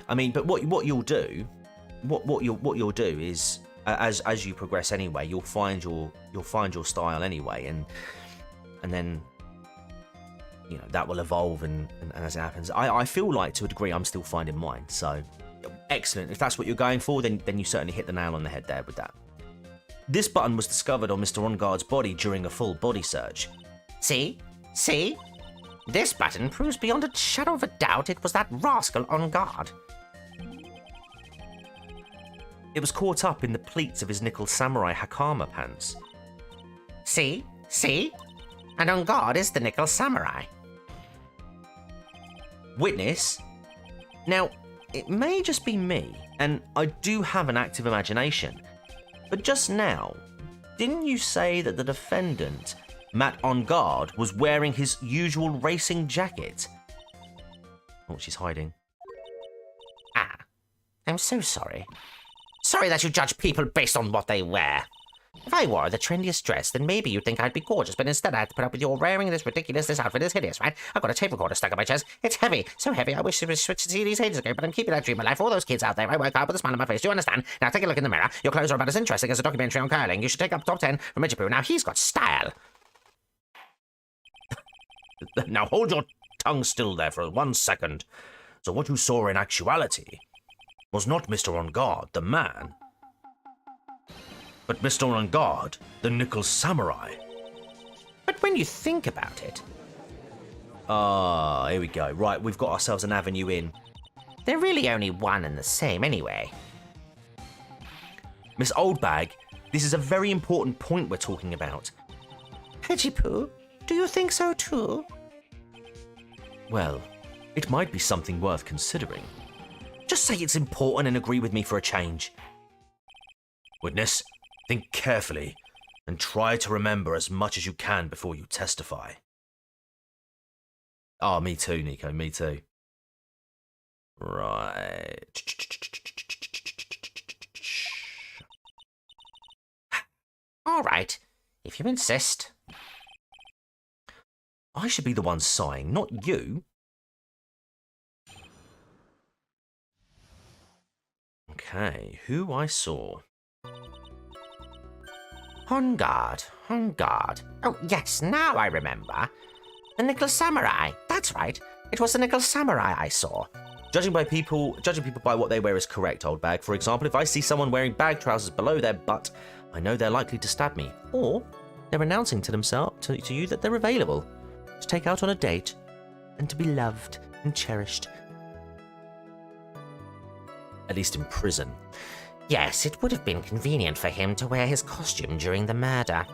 I mean, but what you'll do is as you progress anyway, you'll find your style anyway, and then you know that will evolve and as it happens. I feel like to a degree I'm still finding mine. So excellent. If that's what you're going for, then you certainly hit the nail on the head there with that. This button was discovered on Mr. On Guard's body during a full body search. See? This button proves beyond a shadow of a doubt it was that rascal On Guard. It was caught up in the pleats of his nickel samurai Hakama pants. See? And On Guard is the nickel samurai. Witness? Now, it may just be me, and I do have an active imagination, but just now, didn't you say that the defendant, Matt On Guard, was wearing his usual racing jacket? Oh, she's hiding. Ah, I'm so sorry. Sorry that you judge people based on what they wear. If I wore the trendiest dress, then maybe you'd think I'd be gorgeous, but instead I have to put up with your wearing this ridiculous. This outfit is hideous, right? I've got a tape recorder stuck on my chest. It's heavy, so heavy I wish it was switched to CDs ages ago, but I'm keeping that dream alive for all those kids out there. I work hard with a smile on my face, do you understand? Now take a look in the mirror. Your clothes are about as interesting as a documentary on curling. You should take up top 10 from Michipu. Now he's got style. Now hold your tongue still there for 1 second. So what you saw in actuality was not Mr. On Guard, the man, but Mr. On Guard, the nickel samurai. But when you think about it... Ah, here we go. Right, we've got ourselves an avenue in. They're really only one and the same anyway. Miss Oldbag, this is a very important point we're talking about. Hedgepoo, do you think so too? Well, it might be something worth considering. Just say it's important and agree with me for a change. Witness, think carefully and try to remember as much as you can before you testify. Oh, me too, Nico, me too. Right. All right, if you insist. I should be the one sighing, not you. Okay, who I saw. On Guard. Oh, yes, now I remember. The Nickel Samurai, that's right. It was the Nickel Samurai I saw. Judging people by what they wear is correct, old bag. For example, if I see someone wearing bag trousers below their butt, I know they're likely to stab me. Or they're announcing to themselves, to you, that they're available to take out on a date and to be loved and cherished. At least in prison. Yes, it would have been convenient for him to wear his costume during the murder.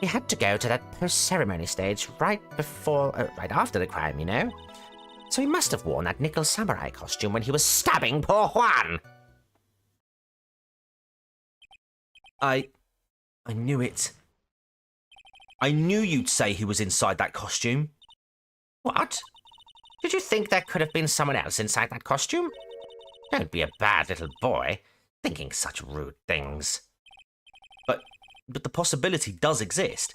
He had to go to that post-ceremony stage right after the crime, you know? So he must have worn that Nickel Samurai costume when he was stabbing poor Juan. I knew it. I knew you'd say he was inside that costume. What? Did you think there could have been someone else inside that costume? Don't be a bad little boy, thinking such rude things. But the possibility does exist.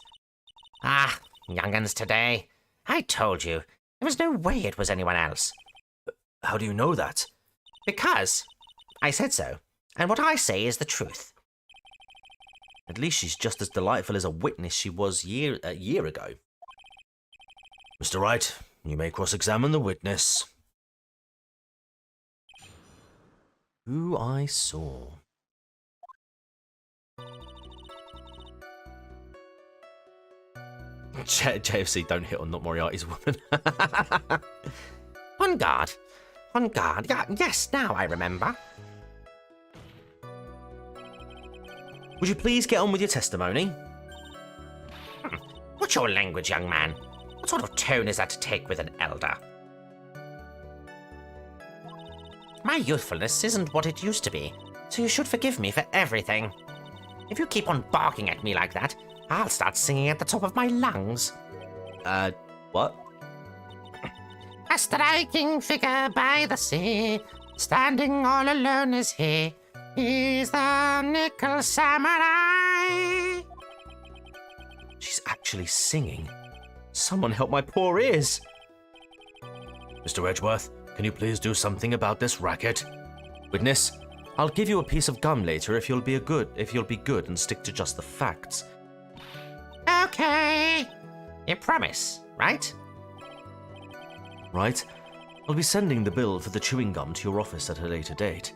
Ah, young'uns today. I told you, there was no way it was anyone else. How do you know that? Because I said so, and what I say is the truth. At least she's just as delightful as a witness she was a year ago. Mr. Wright, you may cross-examine the witness. Who I saw. JFC, don't hit on Not Moriarty's woman. On guard. On guard. Yes, now I remember. Would you please get on with your testimony? What's your language, young man? What sort of tone is that to take with an elder? My youthfulness isn't what it used to be, so you should forgive me for everything. If you keep on barking at me like that, I'll start singing at the top of my lungs. What? A striking figure by the sea, standing all alone is he. He's the Nickel Samurai. She's actually singing. Someone help my poor ears. Mr. Edgeworth, can you please do something about this racket? Witness, I'll give you a piece of gum later if you'll be good and stick to just the facts. Okay. You promise, right? Right. I'll be sending the bill for the chewing gum to your office at a later date.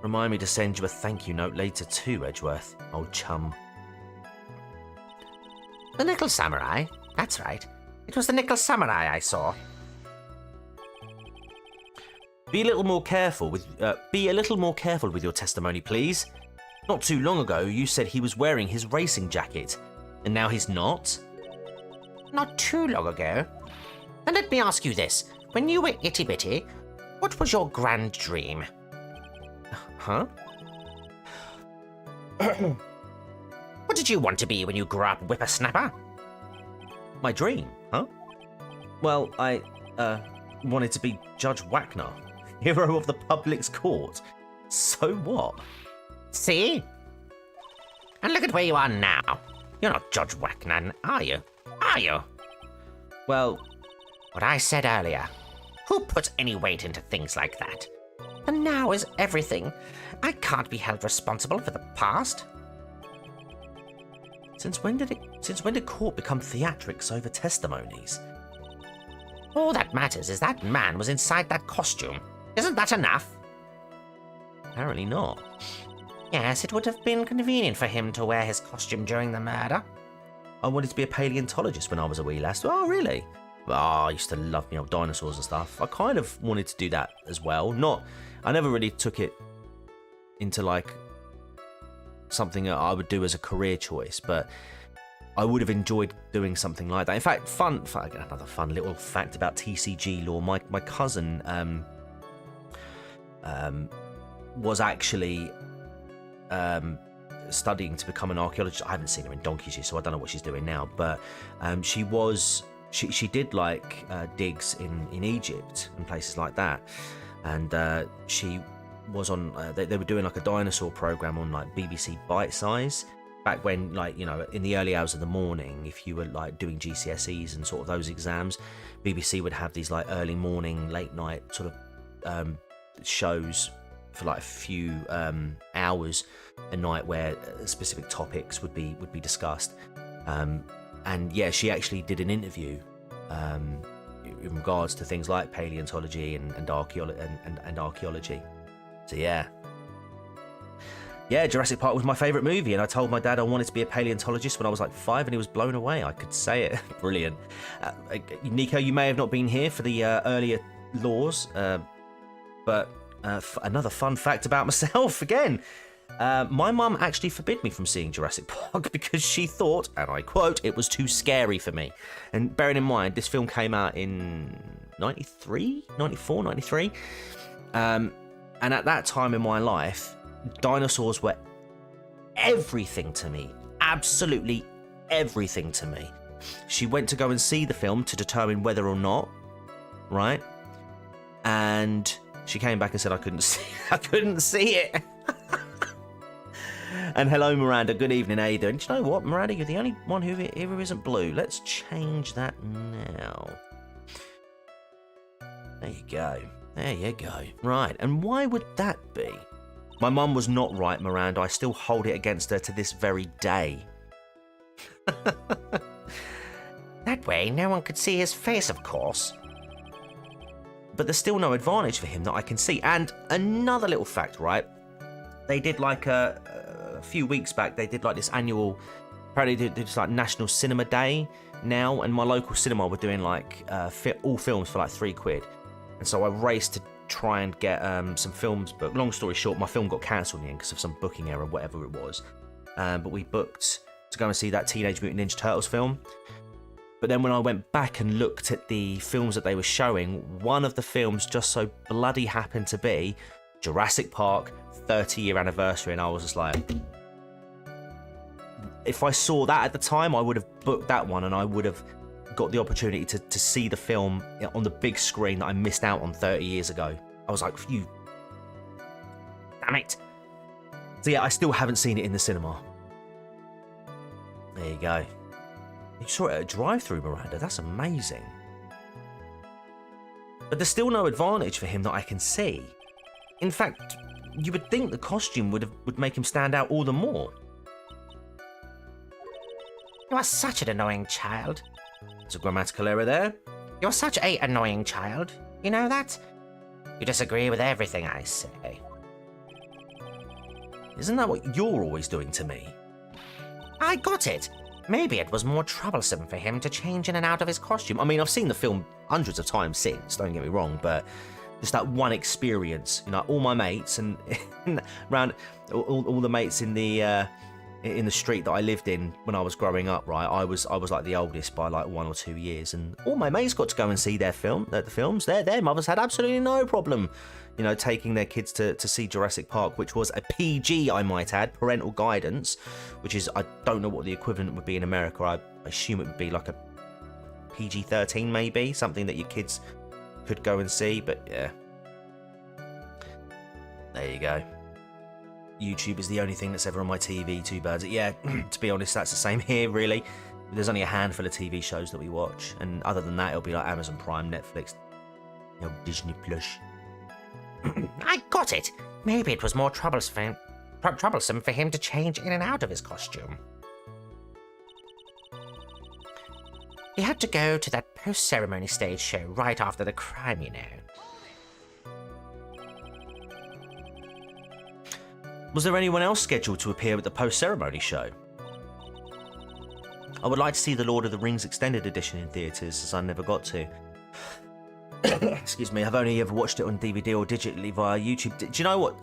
Remind me to send you a thank you note later too, Edgeworth, old chum. The Nickel Samurai? That's right. It was the Nickel Samurai I saw. Be a little more careful with your testimony, please. Not too long ago, you said he was wearing his racing jacket, and now he's not. Not too long ago. Then let me ask you this: when you were itty bitty, what was your grand dream? Huh? What did you want to be when you grew up, whippersnapper? My dream, huh? Well, I wanted to be Judge Wagner, hero of the public's court. So what? See? And look at where you are now. You're not Judge Wagner, are you? Are you? Well, what I said earlier. Who puts any weight into things like that? And now is everything. I can't be held responsible for the past. Since when did court become theatrics over testimonies? All that matters is that man was inside that costume. Isn't that enough? Apparently not. Yes, it would have been convenient for him to wear his costume during the murder. I wanted to be a paleontologist when I was a wee lass. Oh, really? Oh, I used to love me old dinosaurs and stuff. I kind of wanted to do that as well. I never really took it into like something that I would do as a career choice, but I would have enjoyed doing something like that. In fact, another fun little fact about TCG law. My cousin was actually studying to become an archaeologist. I haven't seen her in donkey's years, so I don't know what she's doing now. But she did like digs in Egypt and places like that, and she was on. They were doing like a dinosaur program on like BBC Bite Size back when, like, you know, in the early hours of the morning, if you were like doing GCSEs and sort of those exams, BBC would have these like early morning, late night sort of shows for like a few hours a night where specific topics would be discussed. And yeah, she actually did an interview in regards to things like paleontology and archaeology. So yeah. Yeah, Jurassic Park was my favourite movie, and I told my dad I wanted to be a paleontologist when I was like 5, and he was blown away. I could say it. Brilliant. Nico, you may have not been here for the earlier laws, but another fun fact about myself again. My mum actually forbid me from seeing Jurassic Park because she thought, and I quote, it was too scary for me. And bearing in mind, this film came out in 93, 94, 93. And at that time in my life, dinosaurs were everything to me. Absolutely everything to me. She went to go and see the film to determine whether or not, right? And she came back and said I couldn't see it. And hello, Miranda. Good evening. How you doing? Do you know what, Miranda? You're the only one who isn't blue. Let's change that now. There you go. There you go. Right. And why would that be? My mum was not right, Miranda. I still hold it against her to this very day. That way, no one could see his face, of course. But there's still no advantage for him that I can see. And another little fact, right? They did like a few weeks back, they did like this annual, apparently they did this like National Cinema Day now, and my local cinema were doing like all films for like £3. And so I raced to try and get some films booked. Long story short, my film got cancelled in the end because of some booking error, whatever it was. But we booked to go and see that Teenage Mutant Ninja Turtles film. But then when I went back and looked at the films that they were showing, one of the films just so bloody happened to be Jurassic Park 30-year anniversary, and I was just like, if I saw that at the time, I would have booked that one, and I would have got the opportunity to see the film on the big screen that I missed out on 30 years ago. I was like, phew. Damn it. So yeah, I still haven't seen it in the cinema. There you go. You saw it at a drive-through, Miranda. That's amazing. But there's still no advantage for him that I can see. In fact, you would think the costume would make him stand out all the more. You are such an annoying child. There's a grammatical error there. You're such an annoying child. You know that? You disagree with everything I say. Isn't that what you're always doing to me? I got it. Maybe it was more troublesome for him to change in and out of his costume. I mean, I've seen the film hundreds of times since, don't get me wrong, but just that one experience, you know, all my mates and around all the mates in the street that I lived in when I was growing up, right? I was like the oldest by like 1 or 2 years, and all my mates got to go and see the films. Their mothers had absolutely no problem, you know, taking their kids to see Jurassic Park, which was a PG, I might add, parental guidance, which is, I don't know what the equivalent would be in America. I assume it would be like a PG-13 maybe, something that your kids could go and see, but yeah. There you go. YouTube is the only thing that's ever on my TV, too bad. Yeah, to be honest, that's the same here, really. There's only a handful of TV shows that we watch, and other than that, it'll be like Amazon Prime, Netflix, you know, Disney Plus. I got it. Maybe it was more troublesome for him to change in and out of his costume. He had to go to that post-ceremony stage show right after the crime, you know. Was there anyone else scheduled to appear at the post-ceremony show? I would like to see the Lord of the Rings extended edition in theatres, as I never got to. Excuse me, I've only ever watched it on DVD or digitally via YouTube. Do you know what?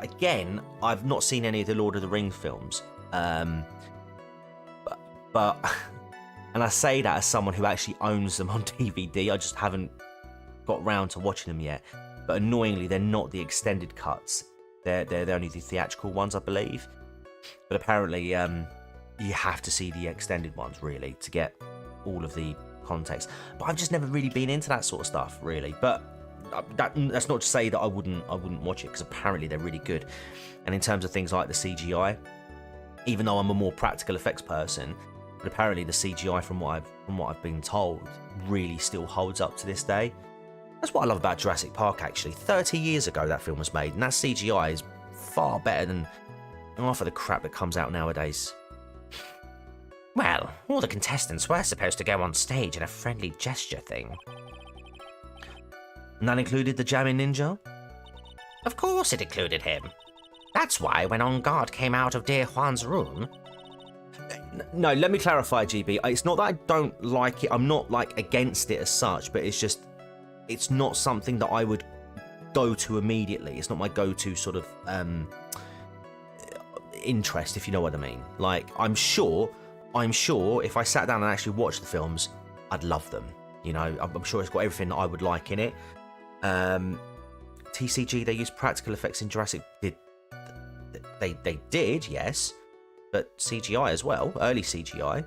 Again, I've not seen any of the Lord of the Rings films. But and I say that as someone who actually owns them on DVD. I just haven't got round to watching them yet. But annoyingly, they're not the extended cuts. They're only the theatrical ones, I believe. But apparently, you have to see the extended ones, really, to get all of the context. But I've just never really been into that sort of stuff, really. But that's not to say that I wouldn't watch it, because apparently they're really good. And in terms of things like the CGI, even though I'm a more practical effects person, but apparently the CGI, from what I've been told, really still holds up to this day. That's what I love about Jurassic Park, actually. 30 years ago that film was made, and that CGI is far better than half of the crap that comes out nowadays. Well, all the contestants were supposed to go on stage in a friendly gesture thing. And that included the jamming ninja? Of course it included him. That's why when On Guard came out of dear Juan's room... No, let me clarify, GB. It's not that I don't like it. I'm not, like, against it as such, but it's just... It's not something that I would go to immediately. It's not my go-to sort of interest, if you know what I mean. Like, I'm sure if I sat down and actually watched the films, I'd love them. You know, I'm sure it's got everything that I would like in it. TCG, they used practical effects in Jurassic. They did, yes, but CGI as well, early CGI,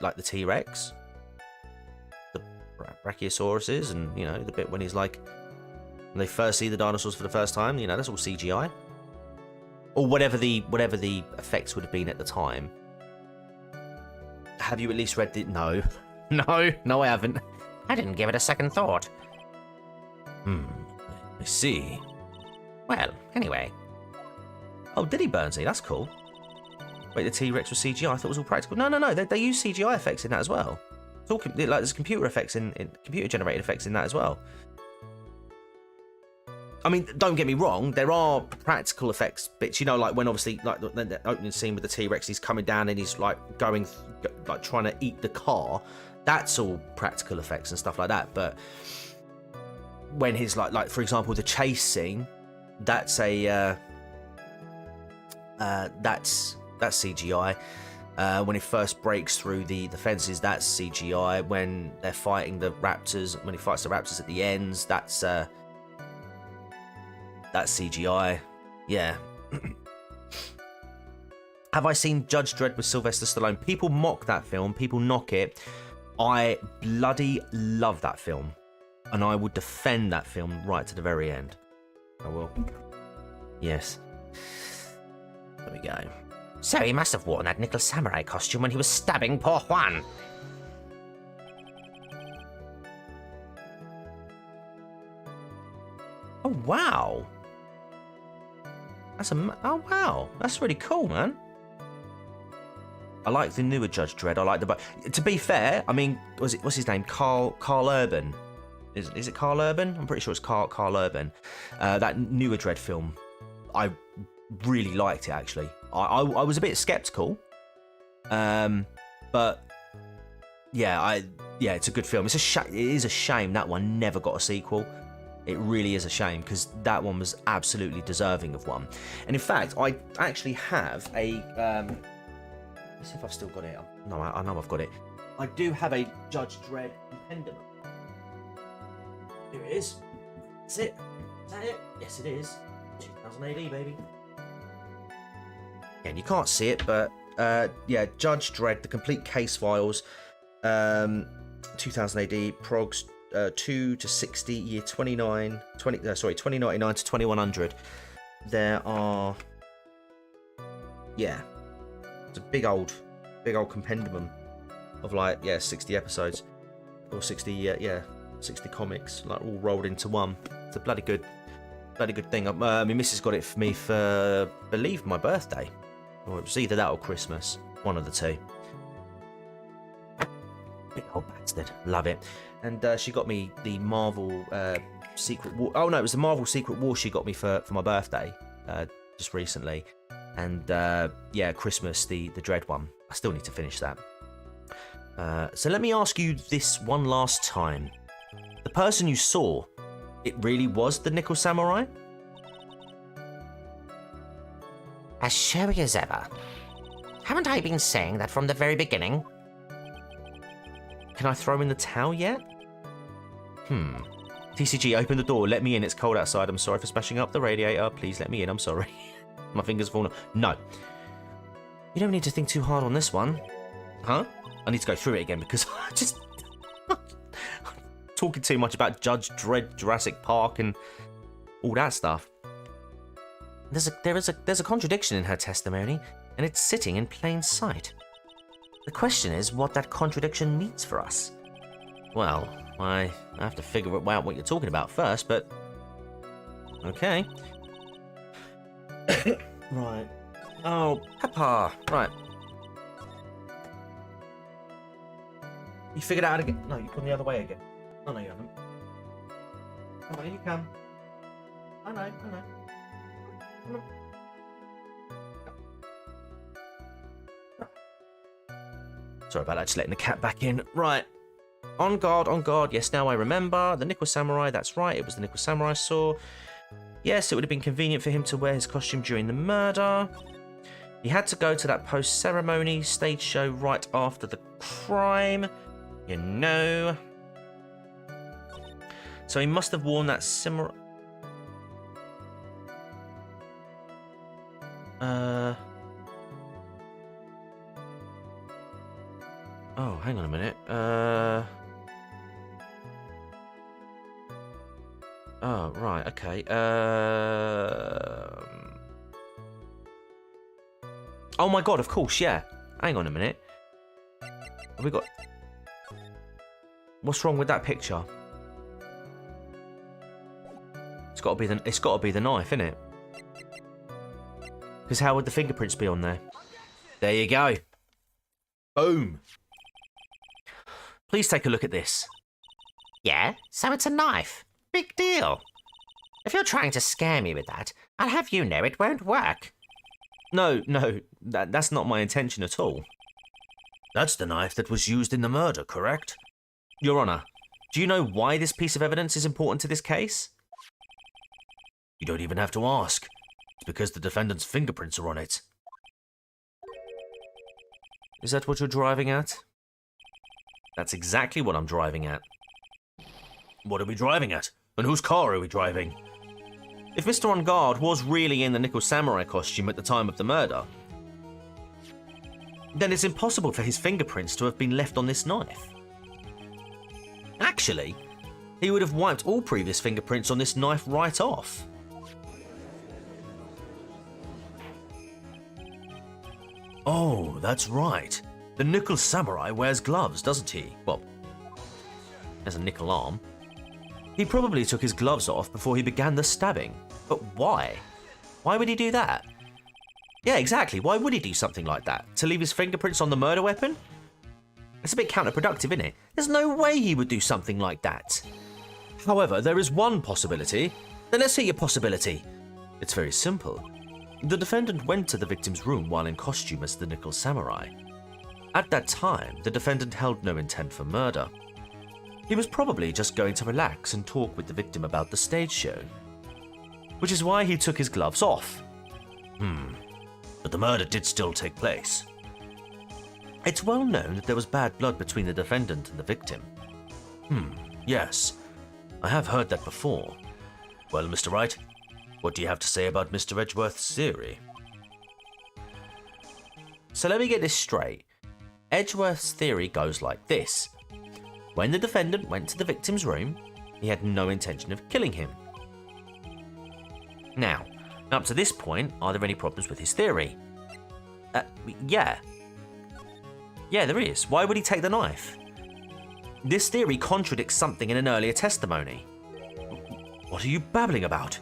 like the T-Rex, the Brachiosauruses, and you know the bit when he's like, when they first see the dinosaurs for the first time, you know that's all CGI, or whatever the effects would have been at the time. Have you at least read it? No, no, I haven't. I didn't give it a second thought. I see. Well, anyway. Oh, did he, Burnsy? That's cool. Wait, the T-Rex was CGI? I thought it was all practical. No. They use CGI effects in that as well. It's all, like, there's computer effects in computer-generated effects in that as well. I mean, don't get me wrong. There are practical effects bits. You know, like when obviously, like the opening scene with the T-Rex, he's coming down and he's like going, like trying to eat the car. That's all practical effects and stuff like that. But when he's like for example, the chase scene, that's a that's CGI. When he first breaks through the fences, that's CGI. When they're fighting the raptors, when he fights the raptors at the ends, that's CGI. Yeah. Have I seen Judge Dredd with Sylvester Stallone? People mock that film. People knock it. I bloody love that film. And I would defend that film right to the very end. I will. Yes. There we go. So he must have worn that nickel samurai costume when he was stabbing poor Juan. Oh, wow. Oh, wow. That's really cool, man. I like the newer Judge Dredd. I like the... To be fair, I mean, what's his name? Carl Urban. Is it Carl Urban? I'm pretty sure it's Carl Urban. That newer Dredd film, I really liked it, actually. I was a bit skeptical. But yeah, it's a good film. It is a shame that one never got a sequel. It really is a shame, because that one was absolutely deserving of one. And in fact, I actually have a... let's see if I've still got it. No, I know I've got it. I do have a Judge Dredd compendium. Here it is. That's it. Is that it? Yes, it is. 2000 AD, baby. And you can't see it, but yeah, Judge Dredd, the complete case files, 2000 AD, Progs 2 to 60, year 2099 to 2100. There are, yeah, it's a big old compendium of like 60 episodes or 60 60 comics, like all rolled into one. It's a bloody good thing. My missus got it for me for, I believe, my birthday, or it was either that or Christmas, one of the two. Big old bastard, love it. And she got me the Marvel Secret War. Oh no, it was the Marvel Secret War she got me for my birthday just recently. And yeah, Christmas, the Dredd one. I still need to finish that. So let me ask you this one last time. The person you saw, it really was the Nickel Samurai? As showy as ever. Haven't I been saying that from the very beginning? Can I throw in the towel yet? TCG, open the door. Let me in. It's cold outside. I'm sorry for smashing up the radiator. Please let me in. I'm sorry. My fingers have fallen. No. You don't need to think too hard on this one. Huh? I need to go through it again because I just... talking too much about Judge Dredd, Jurassic Park, and all that stuff. There's a contradiction in her testimony, and it's sitting in plain sight. The question is what that contradiction means for us. Well, I have to figure out what you're talking about first, but... Okay. Right. Oh, Papa. Right. You figured out again? No, you put the other way again. Oh, no, you haven't. Come on, you come. I know. Come on. Sorry about that, just letting the cat back in. Right. On guard. Yes, now I remember. The Nickel Samurai, that's right. It was the Nickel Samurai I saw. Yes, it would have been convenient for him to wear his costume during the murder. He had to go to that post-ceremony stage show right after the crime. You know. So he must have worn that similar... Oh, hang on a minute. Oh, right, okay. Oh my god, of course, yeah. Hang on a minute. Have we got... What's wrong with that picture? It's got to be the knife, innit? Because how would the fingerprints be on there? There you go. Boom. Please take a look at this. Yeah, so it's a knife. Big deal. If you're trying to scare me with that, I'll have you know it won't work. No, that's not my intention at all. That's the knife that was used in the murder, correct? Your Honor, do you know why this piece of evidence is important to this case? You don't even have to ask. It's because the defendant's fingerprints are on it. Is that what you're driving at? That's exactly what I'm driving at. What are we driving at? And whose car are we driving? If Mr. On Guard was really in the Nickel Samurai costume at the time of the murder, then it's impossible for his fingerprints to have been left on this knife. Actually, he would have wiped all previous fingerprints on this knife right off. Oh, that's right. The Nickel Samurai wears gloves, doesn't he? Well, has a nickel arm. He probably took his gloves off before he began the stabbing. But why? Why would he do that? Yeah, exactly. Why would he do something like that? To leave his fingerprints on the murder weapon? It's a bit counterproductive, isn't it? There's no way he would do something like that. However, there is one possibility. Then let's hear your possibility. It's very simple. The defendant went to the victim's room while in costume as the Nickel Samurai. At that time, the defendant held no intent for murder. He was probably just going to relax and talk with the victim about the stage show. Which is why he took his gloves off. But the murder did still take place. It's well known that there was bad blood between the defendant and the victim. Yes. I have heard that before. Well, Mr. Wright, what do you have to say about Mr. Edgeworth's theory? So let me get this straight. Edgeworth's theory goes like this. When the defendant went to the victim's room, he had no intention of killing him. Now, up to this point, are there any problems with his theory? Yeah. Yeah, there is. Why would he take the knife? This theory contradicts something in an earlier testimony. What are you babbling about?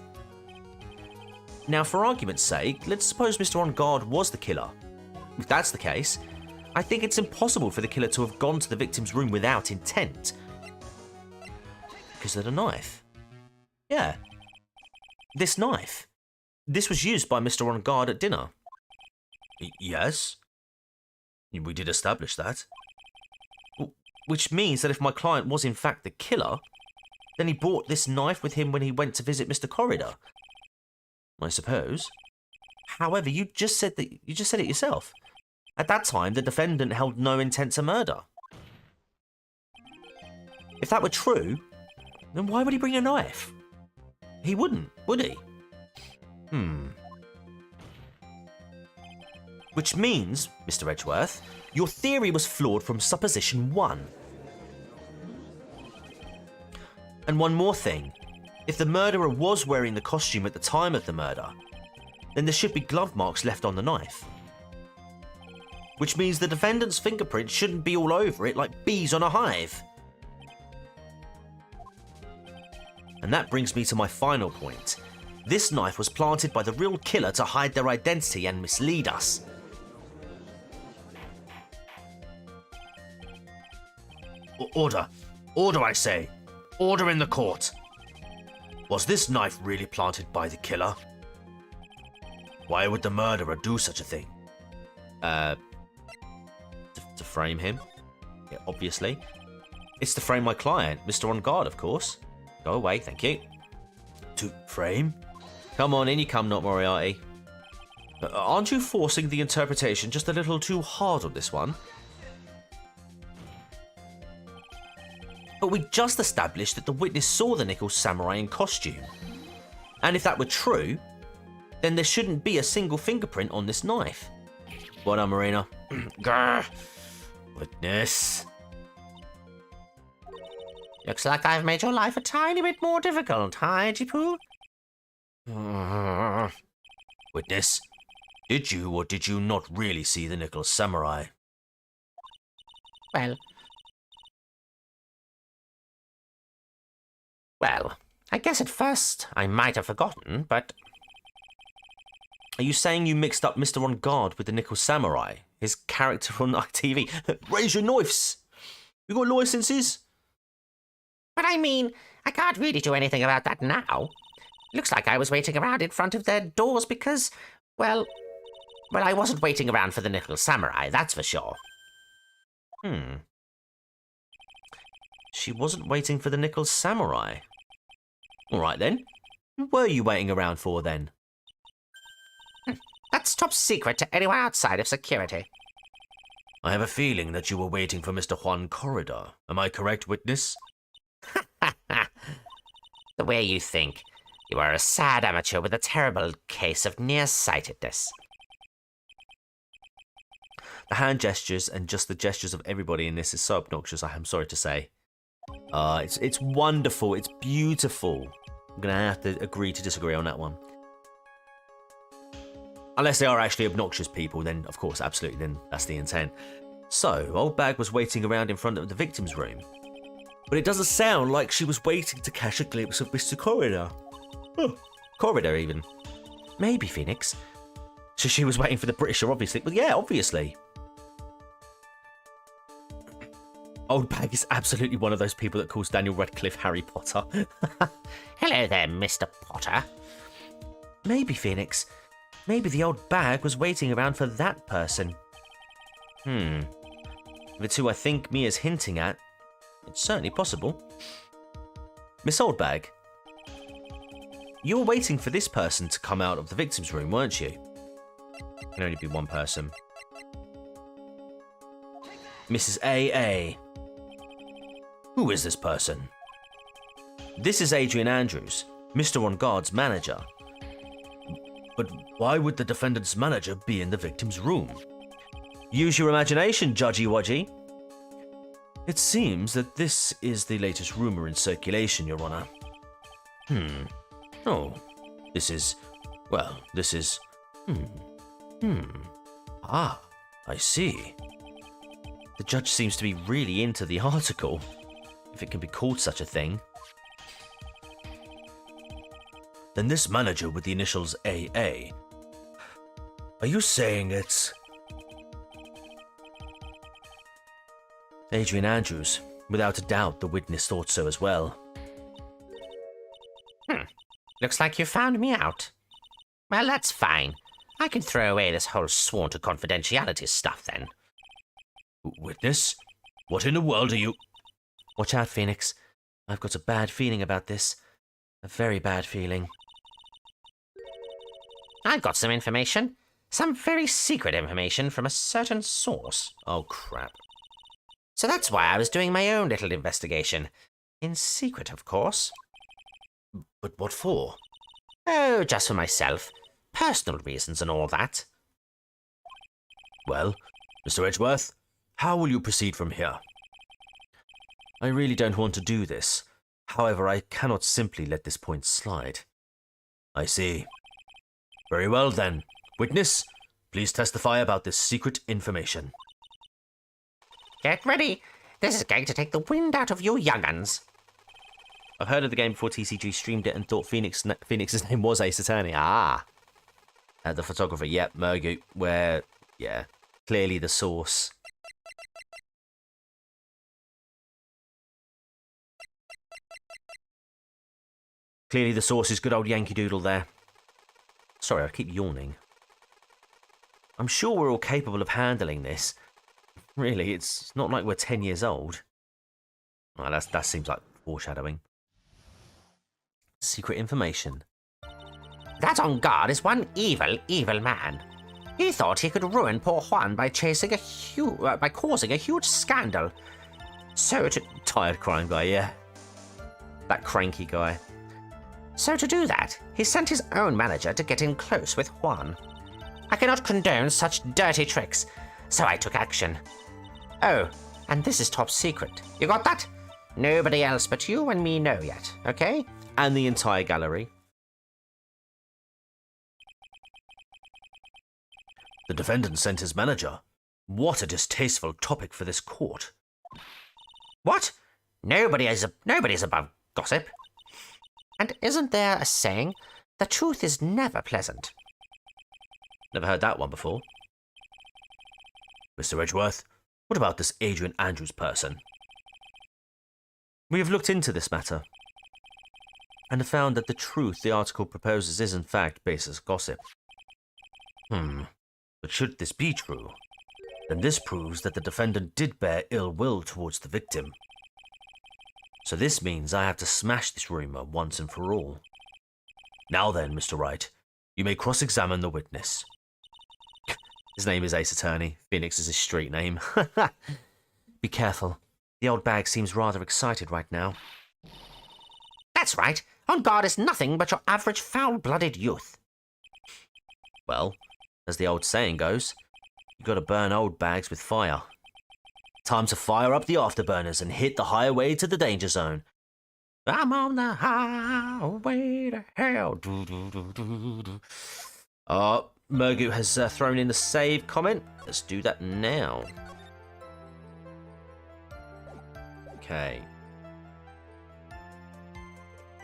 Now, for argument's sake, let's suppose Mr. On Guard was the killer. If that's the case, I think it's impossible for the killer to have gone to the victim's room without intent. Because of the knife. Yeah. This knife. This was used by Mr. On Guard at dinner. Yes. We did establish that. Which means that if my client was in fact the killer, then he brought this knife with him when he went to visit Mr. Corridor. I suppose. However, you just said it yourself. At that time, the defendant held no intent to murder. If that were true, then why would he bring a knife? He wouldn't, would he? Which means, Mr. Edgeworth, your theory was flawed from supposition 1. And one more thing. If the murderer was wearing the costume at the time of the murder, then there should be glove marks left on the knife. Which means the defendant's fingerprints shouldn't be all over it like bees on a hive. And that brings me to my final point. This knife was planted by the real killer to hide their identity and mislead us. Order. Order, I say. Order in the court. Was this knife really planted by the killer? Why would the murderer do such a thing? To frame him. Yeah, obviously. It's to frame my client, Mr. On Guard, of course. Go away, thank you. To frame? Come on, in you come, not Moriarty. Aren't you forcing the interpretation just a little too hard on this one? But we just established that the witness saw the Nickel Samurai in costume. And if that were true, then there shouldn't be a single fingerprint on this knife. What on, Marina? Grr. Witness. Looks like I've made your life a tiny bit more difficult, huh, Poo? Witness, did you or did you not really see the Nickel Samurai? Well, I guess at first I might have forgotten, but... Are you saying you mixed up Mr. On Guard with the Nickel Samurai? His character on ITV? Raise your knives! You got licenses? But I mean, I can't really do anything about that now. Looks like I was waiting around in front of their doors because, well, I wasn't waiting around for the Nickel Samurai, that's for sure. She wasn't waiting for the Nickel Samurai. All right then. Who were you waiting around for then? That's top secret to anyone outside of security. I have a feeling that you were waiting for Mr. Juan Corridor. Am I correct, witness? The way you think. You are a sad amateur with a terrible case of nearsightedness. The hand gestures and just the gestures of everybody in this is so obnoxious, I am sorry to say. It's wonderful, it's beautiful. I'm going to have to agree to disagree on that one. Unless they are actually obnoxious people, then of course, absolutely, then that's the intent. So, Old Bag was waiting around in front of the victim's room. But it doesn't sound like she was waiting to catch a glimpse of Mr. Corridor. Oh, Corridor even. Maybe, Phoenix. So she was waiting for the Britisher, obviously. Well, yeah, obviously. Old Bag is absolutely one of those people that calls Daniel Radcliffe Harry Potter. Hello there, Mr. Potter. Maybe, Phoenix. Maybe the Old Bag was waiting around for that person. If it's who I think Mia's hinting at, it's certainly possible. Miss Old Bag, you were waiting for this person to come out of the victim's room, weren't you? Can only be one person. Mrs. A.A. Who is this person? This is Adrian Andrews, Mr. On Guard's manager. But why would the defendant's manager be in the victim's room? Use your imagination, Judgy Wudgy. It seems that this is the latest rumor in circulation, Your Honor. Oh, this is... Ah, I see. The judge seems to be really into the article, if it can be called such a thing. Then this manager with the initials AA... Are you saying it's... Adrian Andrews. Without a doubt, the witness thought so as well. Looks like you found me out. Well, that's fine. I can throw away this whole sworn to confidentiality stuff then. Witness? What in the world are you... Watch out, Phoenix. I've got a bad feeling about this. A very bad feeling. I've got some information. Some very secret information from a certain source. Oh, crap. So that's why I was doing my own little investigation. In secret, of course. But what for? Oh, just for myself. Personal reasons and all that. Well, Mr. Edgeworth, how will you proceed from here? I really don't want to do this. However, I cannot simply let this point slide. I see. Very well then. Witness, please testify about this secret information. Get ready. This is going to take the wind out of you young'uns. I've heard of the game before TCG streamed it and thought Phoenix's name was Ace Attorney. Ah. The photographer, yep, Murgu, where, yeah, clearly the source. Clearly the source is good old Yankee Doodle there. Sorry, I keep yawning. I'm sure we're all capable of handling this. Really, it's not like we're 10 years old. Oh, that seems like foreshadowing. Secret information. That on guard is one evil, evil man. He thought he could ruin poor Juan by causing a huge scandal. So to... Tired crime guy, yeah. That cranky guy. So to do that, he sent his own manager to get in close with Juan. I cannot condone such dirty tricks, so I took action. Oh, and this is top secret. You got that? Nobody else but you and me know yet, okay? And the entire gallery. The defendant sent his manager. What a distasteful topic for this court. What? Nobody's above gossip. And isn't there a saying, the truth is never pleasant? Never heard that one before. Mr. Edgeworth, what about this Adrian Andrews person? We have looked into this matter and have found that the truth the article proposes is in fact baseless gossip. But should this be true, then this proves that the defendant did bear ill will towards the victim. So this means I have to smash this rumour once and for all. Now then, Mr. Wright, you may cross-examine the witness. His name is Ace Attorney. Phoenix is his street name. Be careful. The old bag seems rather excited right now. That's right. On guard is nothing but your average foul-blooded youth. Well, as the old saying goes, you gotta burn old bags with fire. Time to fire up the afterburners and hit the highway to the danger zone. I'm on the highway to hell. Mergut has thrown in the save comment. Let's do that now. Okay.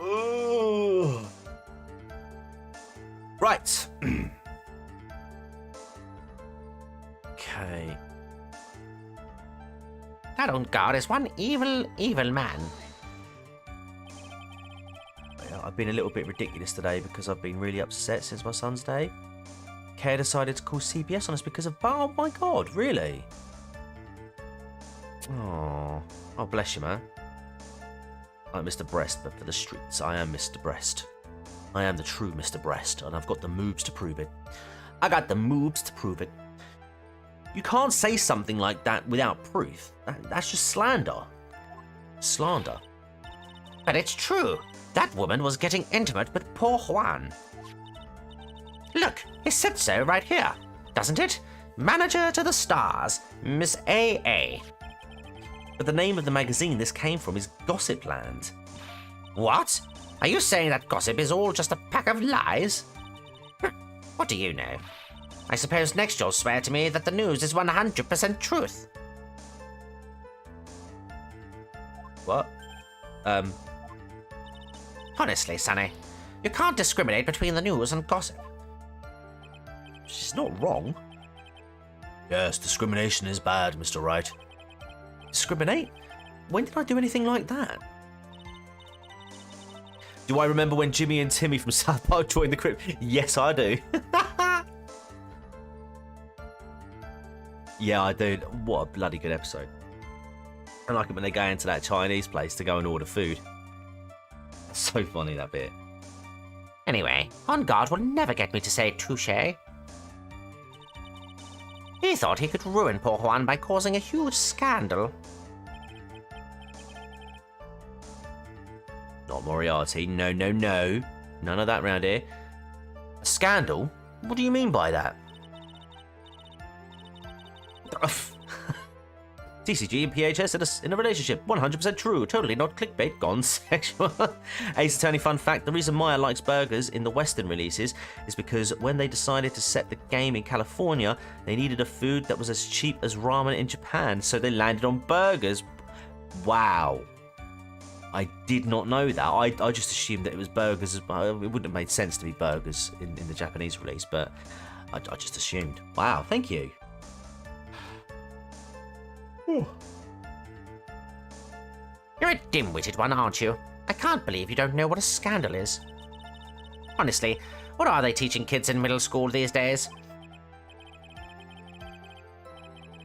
Ooh. Right. Okay. That on guard is one evil, evil man. I've been a little bit ridiculous today because I've been really upset since my son's day. Care decided to call CPS on us because of... Oh my god, really? Oh, bless you, man. I'm Mr. Breast, but for the streets, I am Mr. Breast. I am the true Mr. Breast, and I've got the moves to prove it. I got the moves to prove it. You can't say something like that without proof. That's just slander. Slander. But it's true. That woman was getting intimate with poor Juan. Look, it said so right here, doesn't it? Manager to the stars, Miss A.A. But the name of the magazine this came from is Gossipland. What? Are you saying that gossip is all just a pack of lies? What do you know? I suppose next you'll swear to me that the news is 100% truth. What? Honestly, Sonny, you can't discriminate between the news and gossip. She's not wrong. Yes, discrimination is bad, Mr. Wright. Discriminate? When did I do anything like that? Do I remember when Jimmy and Timmy from South Park joined the crypt? Yes, I do. Yeah, I do. What a bloody good episode. I like it when they go into that Chinese place to go and order food. That's so funny, that bit. Anyway, On Guard will never get me to say touche. He thought he could ruin poor Juan by causing a huge scandal. Not Moriarty. No, no, no. None of that round here. A scandal? What do you mean by that? TCG and PHS in a relationship. 100% true. Totally not clickbait. Gone sexual. Ace Attorney fun fact. The reason Maya likes burgers in the Western releases is because when they decided to set the game in California, they needed a food that was as cheap as ramen in Japan, so they landed on burgers. Wow. I did not know that. I just assumed that it was burgers. It wouldn't have made sense to be burgers in the Japanese release, but I just assumed. Wow, thank you. You're a dim-witted one, aren't you? I can't believe you don't know what a scandal is. Honestly, what are they teaching kids in middle school these days?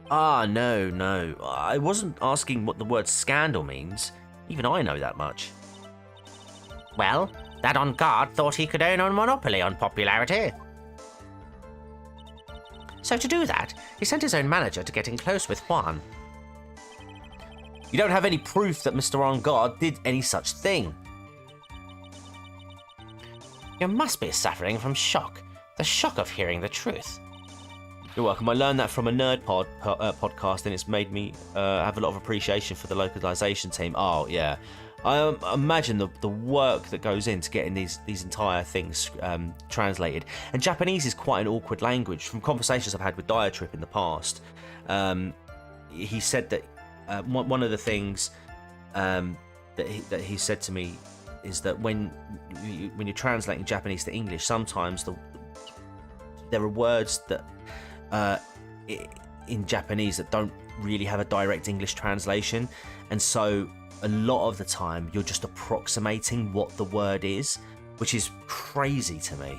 No. I wasn't asking what the word scandal means. Even I know that much. Well, that on guard thought he could own a monopoly on popularity. So to do that, he sent his own manager to get in close with Juan. You don't have any proof that Mr. On Guard did any such thing. You must be suffering from shock. The shock of hearing the truth. You're welcome. I learned that from a nerd podcast, and it's made me have a lot of appreciation for the localization team. Oh, yeah. I imagine the work that goes into getting these entire things translated. And Japanese is quite an awkward language. From conversations I've had with Diatrip in the past, he said that one of the things that he said to me is that when you're translating Japanese to English, sometimes there are words that in Japanese that don't really have a direct English translation, and so a lot of the time you're just approximating what the word is, which is crazy to me.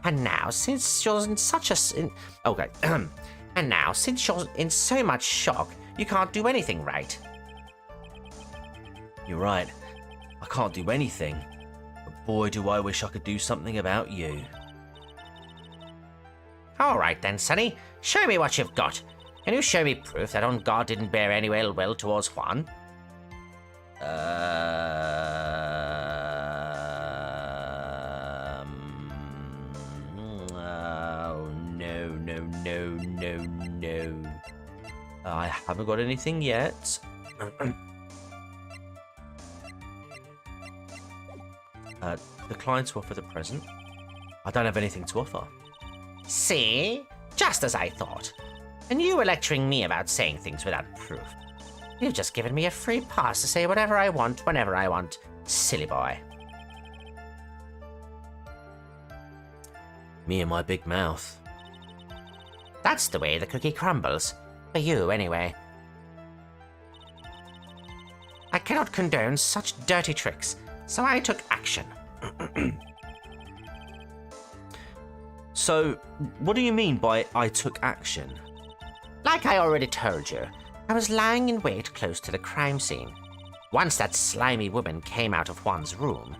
And now, since you're in such a... and now, since you're in so much shock, you can't do anything right. You're right. I can't do anything. But boy, do I wish I could do something about you. All right then, Sonny. Show me what you've got. Can you show me proof that On Guard didn't bear any ill will towards Juan? Oh, no. I haven't got anything yet. Decline to offer the present. I don't have anything to offer. See? Just as I thought. And you were lecturing me about saying things without proof. You've just given me a free pass to say whatever I want, whenever I want. Silly boy. Me and my big mouth. That's the way the cookie crumbles. For you, anyway. I cannot condone such dirty tricks, so I took action. So, what do you mean by I took action? Like I already told you, I was lying in wait close to the crime scene. Once that slimy woman came out of Juan's room,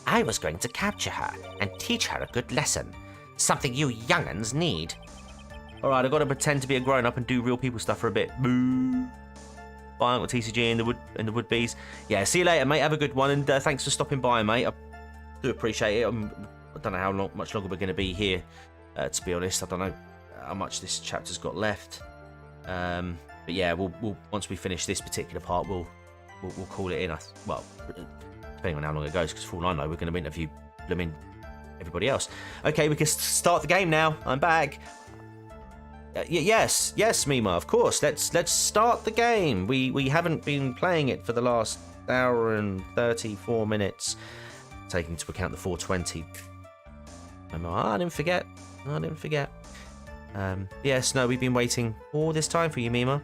I was going to capture her and teach her a good lesson. Something you young'uns need. Alright, I've got to pretend to be a grown-up and do real people stuff for a bit. Boo! Bye, Uncle TCG and the would-bees. Yeah, see you later, mate. Have a good one, and thanks for stopping by, mate. I do appreciate it. I don't know much longer we're going to be here, to be honest. I don't know how much this chapter's got left. But yeah, we'll once we finish this particular part, we'll call it in. Well, depending on how long it goes, because for all I know, we're going to interview everybody else. Okay, we can start the game now. I'm back. Yes, Mima, of course. Let's start the game. We haven't been playing it for the last hour and 34 minutes, taking into account the 420. I didn't forget. Yes, no, we've been waiting all this time for you, Mima.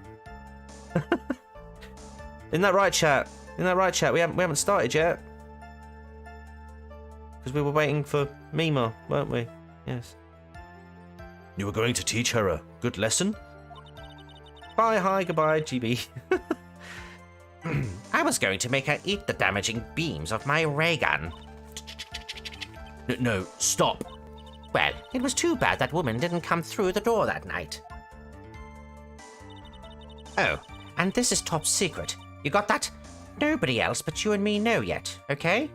Isn't that right, chat? We haven't started yet. Because we were waiting for Mima, weren't we? Yes. You were going to teach her a good lesson? Bye, hi, goodbye, GB. I was going to make her eat the damaging beams of my ray gun. No, stop. Well, it was too bad that woman didn't come through the door that night. Oh, and this is top secret. You got that? Nobody else but you and me know yet, okay?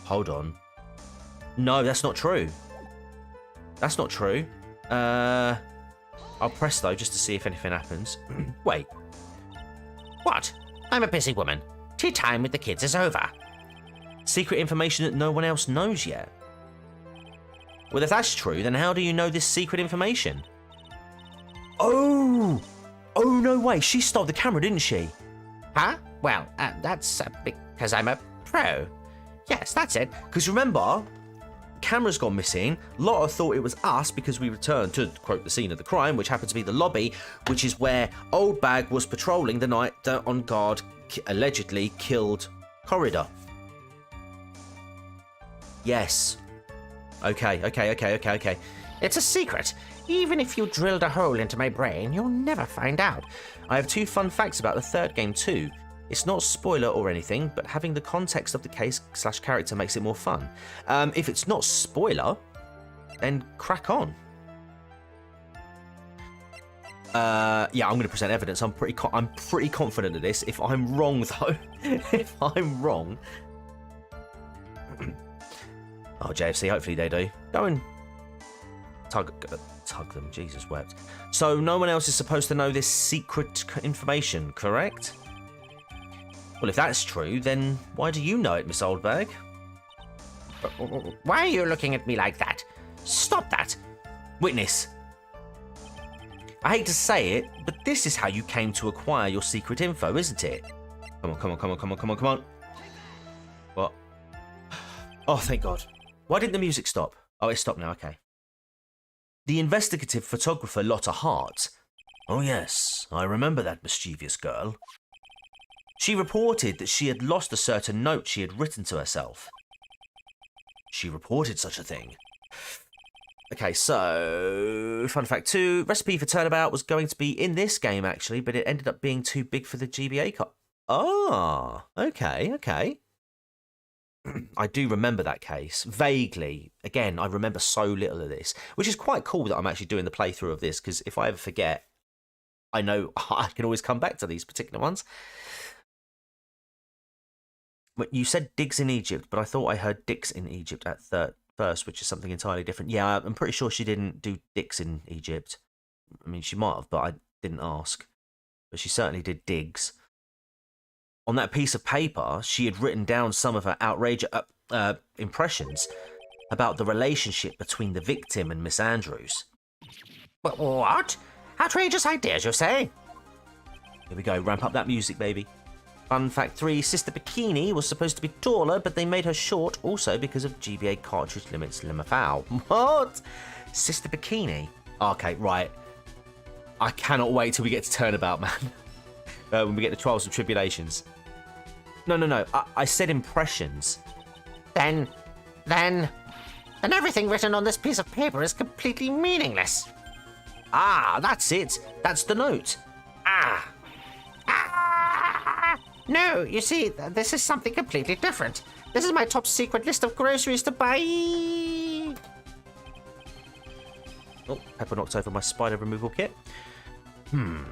Hold on. No, that's not true. I'll press though, just to see if anything happens. Wait. What? I'm a busy woman. Tea time with the kids is over. Secret information that no one else knows yet. Well, if that's true, then how do you know this secret information? Oh, no way. She stole the camera, didn't she? Huh? Well, that's because I'm a pro. Yes, that's it. Because remember, Camera's gone missing. Lotta thought it was us because we returned to, quote, the scene of the crime, which happened to be the lobby, which is where Old Bag was patrolling the night that On Guard allegedly killed Corridor. Yes. Okay. It's a secret. Even if you drilled a hole into my brain, you'll never find out. I have 2 fun facts about the third game too. It's not spoiler or anything, but having the context of the case/character makes it more fun. If it's not spoiler, then crack on. Yeah, I'm going to present evidence. I'm pretty confident of this. If I'm wrong, though, if I'm wrong, oh JFC, hopefully they do. Go and tug them. Jesus wept. So no one else is supposed to know this secret information, correct? Well, if that's true, then why do you know it, Miss Oldbag? Why are you looking at me like that? Stop that! Witness. I hate to say it, but this is how you came to acquire your secret info, isn't it? Come on. What? Oh, thank God. Why didn't the music stop? Oh, it stopped now, okay. The investigative photographer Lotta Hart. Oh yes, I remember that mischievous girl. She reported that she had lost a certain note she had written to herself. She reported such a thing. Okay, so fun fact 2, recipe for Turnabout was going to be in this game actually, but it ended up being too big for the GBA card. Ah, okay. I do remember that case, vaguely. Again, I remember so little of this, which is quite cool that I'm actually doing the playthrough of this, because if I ever forget, I know I can always come back to these particular ones. You said digs in Egypt, but I thought I heard dicks in Egypt at first, which is something entirely different. Yeah, I'm pretty sure she didn't do dicks in Egypt. I mean, she might have, but I didn't ask. But she certainly did digs. On that piece of paper, she had written down some of her outrageous impressions about the relationship between the victim and Miss Andrews. What? Outrageous ideas, you say? Here we go, ramp up that music, baby. Fun fact 3, Sister Bikini was supposed to be taller, but they made her short also because of GBA cartridge limits Limafau. What? Sister Bikini? Okay, right. I cannot wait till we get to Turnabout, man. When we get to Trials and Tribulations. No. I said impressions. Then everything written on this piece of paper is completely meaningless. Ah, that's it. That's the note. No, you see, this is something completely different. This is my top secret list of groceries to buy. Oh, Pepper knocked over my spider removal kit. Then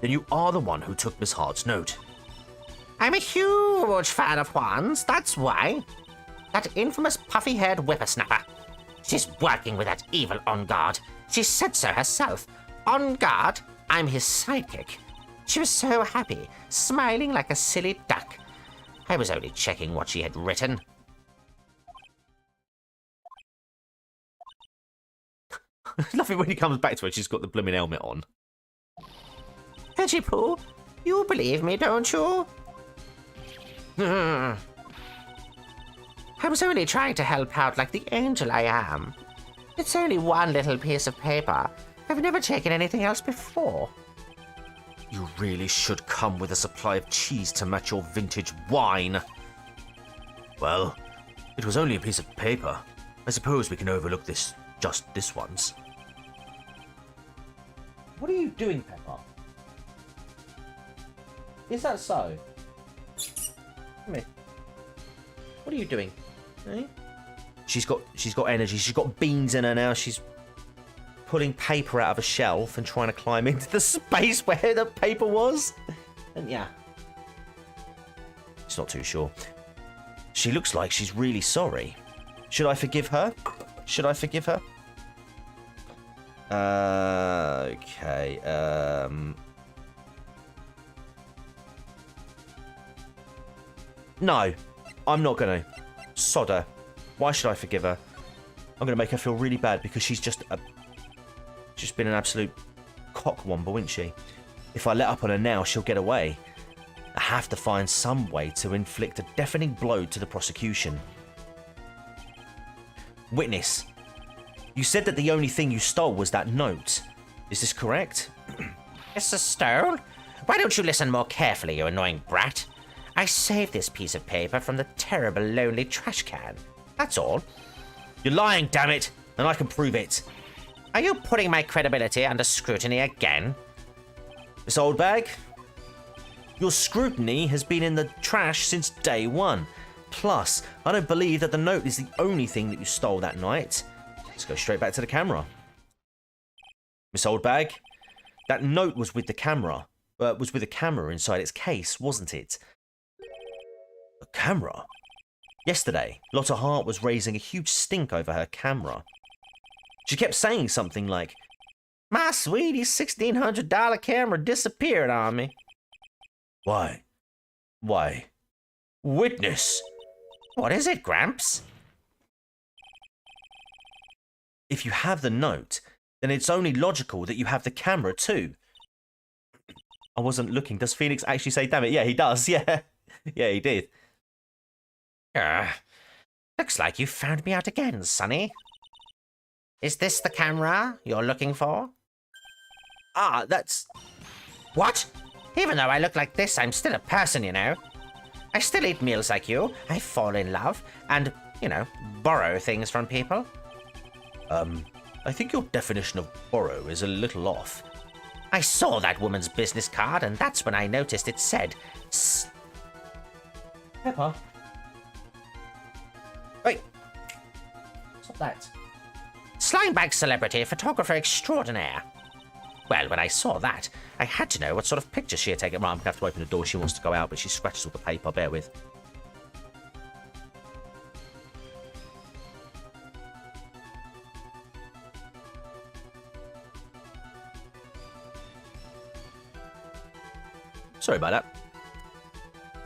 you are the one who took Miss Hart's note. I'm a huge fan of Juan's, that's why. That infamous puffy-haired whippersnapper. She's working with that evil On Guard. She said so herself. On Guard, I'm his sidekick. She was so happy, smiling like a silly duck. I was only checking what she had written. Love it when he comes back to her, she's got the blooming helmet on. Veggie Poo, you believe me, don't you? I was only trying to help out like the angel I am. It's only one little piece of paper. I've never taken anything else before. You really should come with a supply of cheese to match your vintage wine. Well, it was only a piece of paper. I suppose we can overlook just this once. What are you doing, Pepper? Is that so? Come here. What are you doing? Eh? She's got energy. She's got beans in her now. She's pulling paper out of a shelf and trying to climb into the space where the paper was. And yeah. She's not too sure. She looks like she's really sorry. Should I forgive her? Okay. No, I'm not gonna. Sod her. Why should I forgive her? I'm gonna make her feel really bad because she's just been an absolute cockwomble, isn't she? If I let up on her now, she'll get away. I have to find some way to inflict a deafening blow to the prosecution. Witness, you said that the only thing you stole was that note. Is this correct? Mr. Stone? Why don't you listen more carefully, you annoying brat? I saved this piece of paper from the terrible, lonely trash can. That's all. You're lying, damn it, and I can prove it. Are you putting my credibility under scrutiny again? Miss Oldbag, your scrutiny has been in the trash since day one. Plus, I don't believe that the note is the only thing that you stole that night. Let's go straight back to the camera. Miss Oldbag, that note was with the camera. Was with a camera inside its case, wasn't it? A camera? Yesterday, Lotta Hart was raising a huge stink over her camera. She kept saying something like, "My sweetie's $1,600 camera disappeared on me." Why? Why? Witness! What is it, Gramps? If you have the note, then it's only logical that you have the camera too. I wasn't looking. Does Phoenix actually say, damn it? Yeah, he does. Yeah. Yeah, he did. Looks like you found me out again, Sonny. Is this the camera you're looking for? Ah, that's... What? Even though I look like this, I'm still a person, you know. I still eat meals like you. I fall in love and, you know, borrow things from people. I think your definition of borrow is a little off. I saw that woman's business card, and that's when I noticed it said... Pepper. Wait. Stop that. Slimebag celebrity photographer extraordinaire. Well, when I saw that, I had to know what sort of picture she had taken. Right, I'm going to have to open the door. She wants to go out, but she scratches all the paper. Bear with. Sorry about that.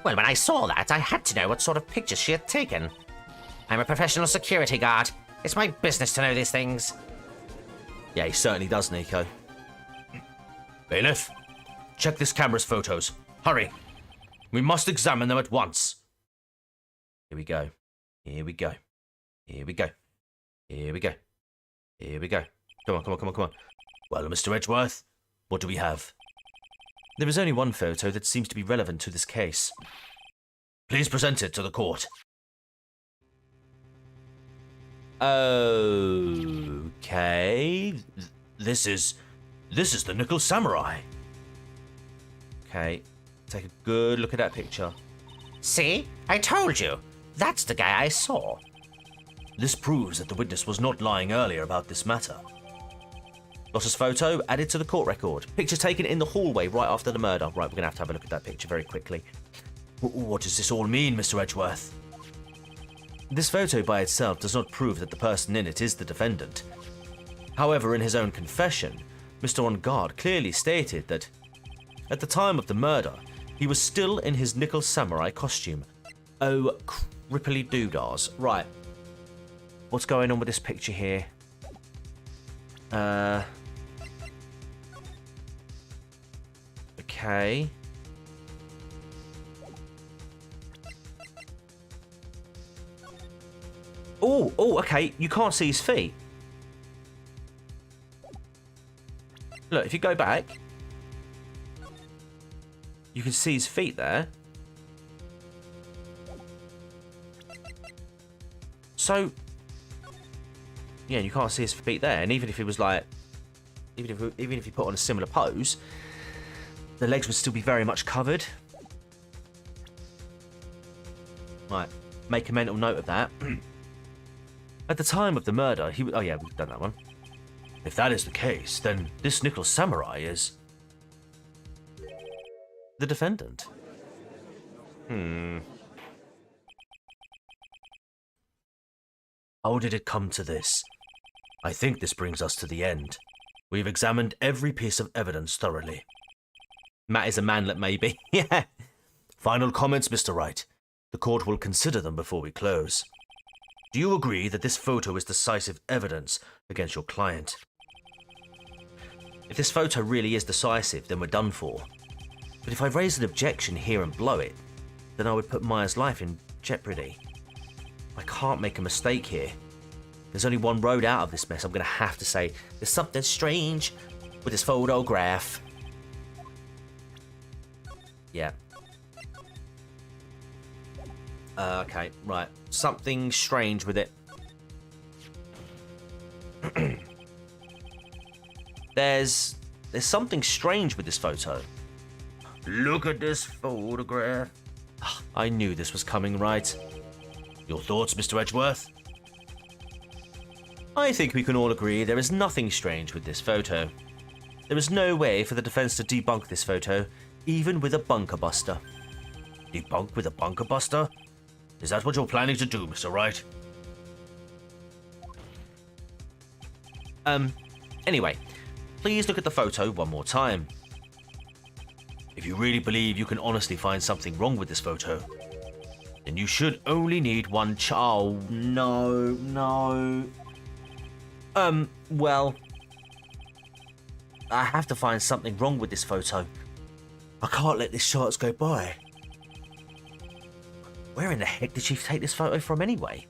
Well, when I saw that, I had to know what sort of picture she had taken. I'm a professional security guard. It's my business to know these things. Yeah, he certainly does, Nico. Bailiff, check this camera's photos. Hurry. We must examine them at once. Here we go. Here we go. Here we go. Here we go. Here we go. Come on, come on, come on, come on. Well, Mr. Edgeworth, what do we have? There is only one photo that seems to be relevant to this case. Please present it to the court. Okay. This is the Nickel Samurai. Okay. Take a good look at that picture. See? I told you. That's the guy I saw. This proves that the witness was not lying earlier about this matter. Lotta's photo added to the court record. Picture taken in the hallway right after the murder. Right, we're going to have a look at that picture very quickly. What does this all mean, Mr. Edgeworth? This photo by itself does not prove that the person in it is the defendant. However, in his own confession, Mr. On Guard clearly stated that at the time of the murder, he was still in his Nickel Samurai costume. Oh, cripply doodahs. Right. What's going on with this picture here? Okay. Oh, okay. You can't see his feet. Look, if you go back, you can see his feet there. So, yeah, you can't see his feet there. And even if he was like, even if he put on a similar pose, the legs would still be very much covered. Right, make a mental note of that. At the time of the murder, he was... Oh yeah, we've done that one. If that is the case, then this Nickel Samurai is... the defendant. How did it come to this? I think this brings us to the end. We've examined every piece of evidence thoroughly. Matt is a manlet, maybe. Yeah. Final comments, Mr. Wright. The court will consider them before we close. Do you agree that this photo is decisive evidence against your client? If this photo really is decisive, then we're done for. But if I raise an objection here and blow it, then I would put Maya's life in jeopardy. I can't make a mistake here. there's only one road out of this mess. I'm going to have to say there's something strange with this photograph. Yeah. Okay, right. Something strange with it. There's something strange with this photo. Look at this photograph. I knew this was coming, right? Your thoughts, Mr. Edgeworth? I think we can all agree there is nothing strange with this photo. There is no way for the defense to debunk this photo, even with a bunker buster. Debunk with a bunker buster? Is that what you're planning to do, Mr. Wright? Anyway, please look at the photo one more time. If you really believe you can honestly find something wrong with this photo, then you should only need one Oh, no. Well, I have to find something wrong with this photo. I can't let this chance go by. Where in the heck did she take this photo from anyway?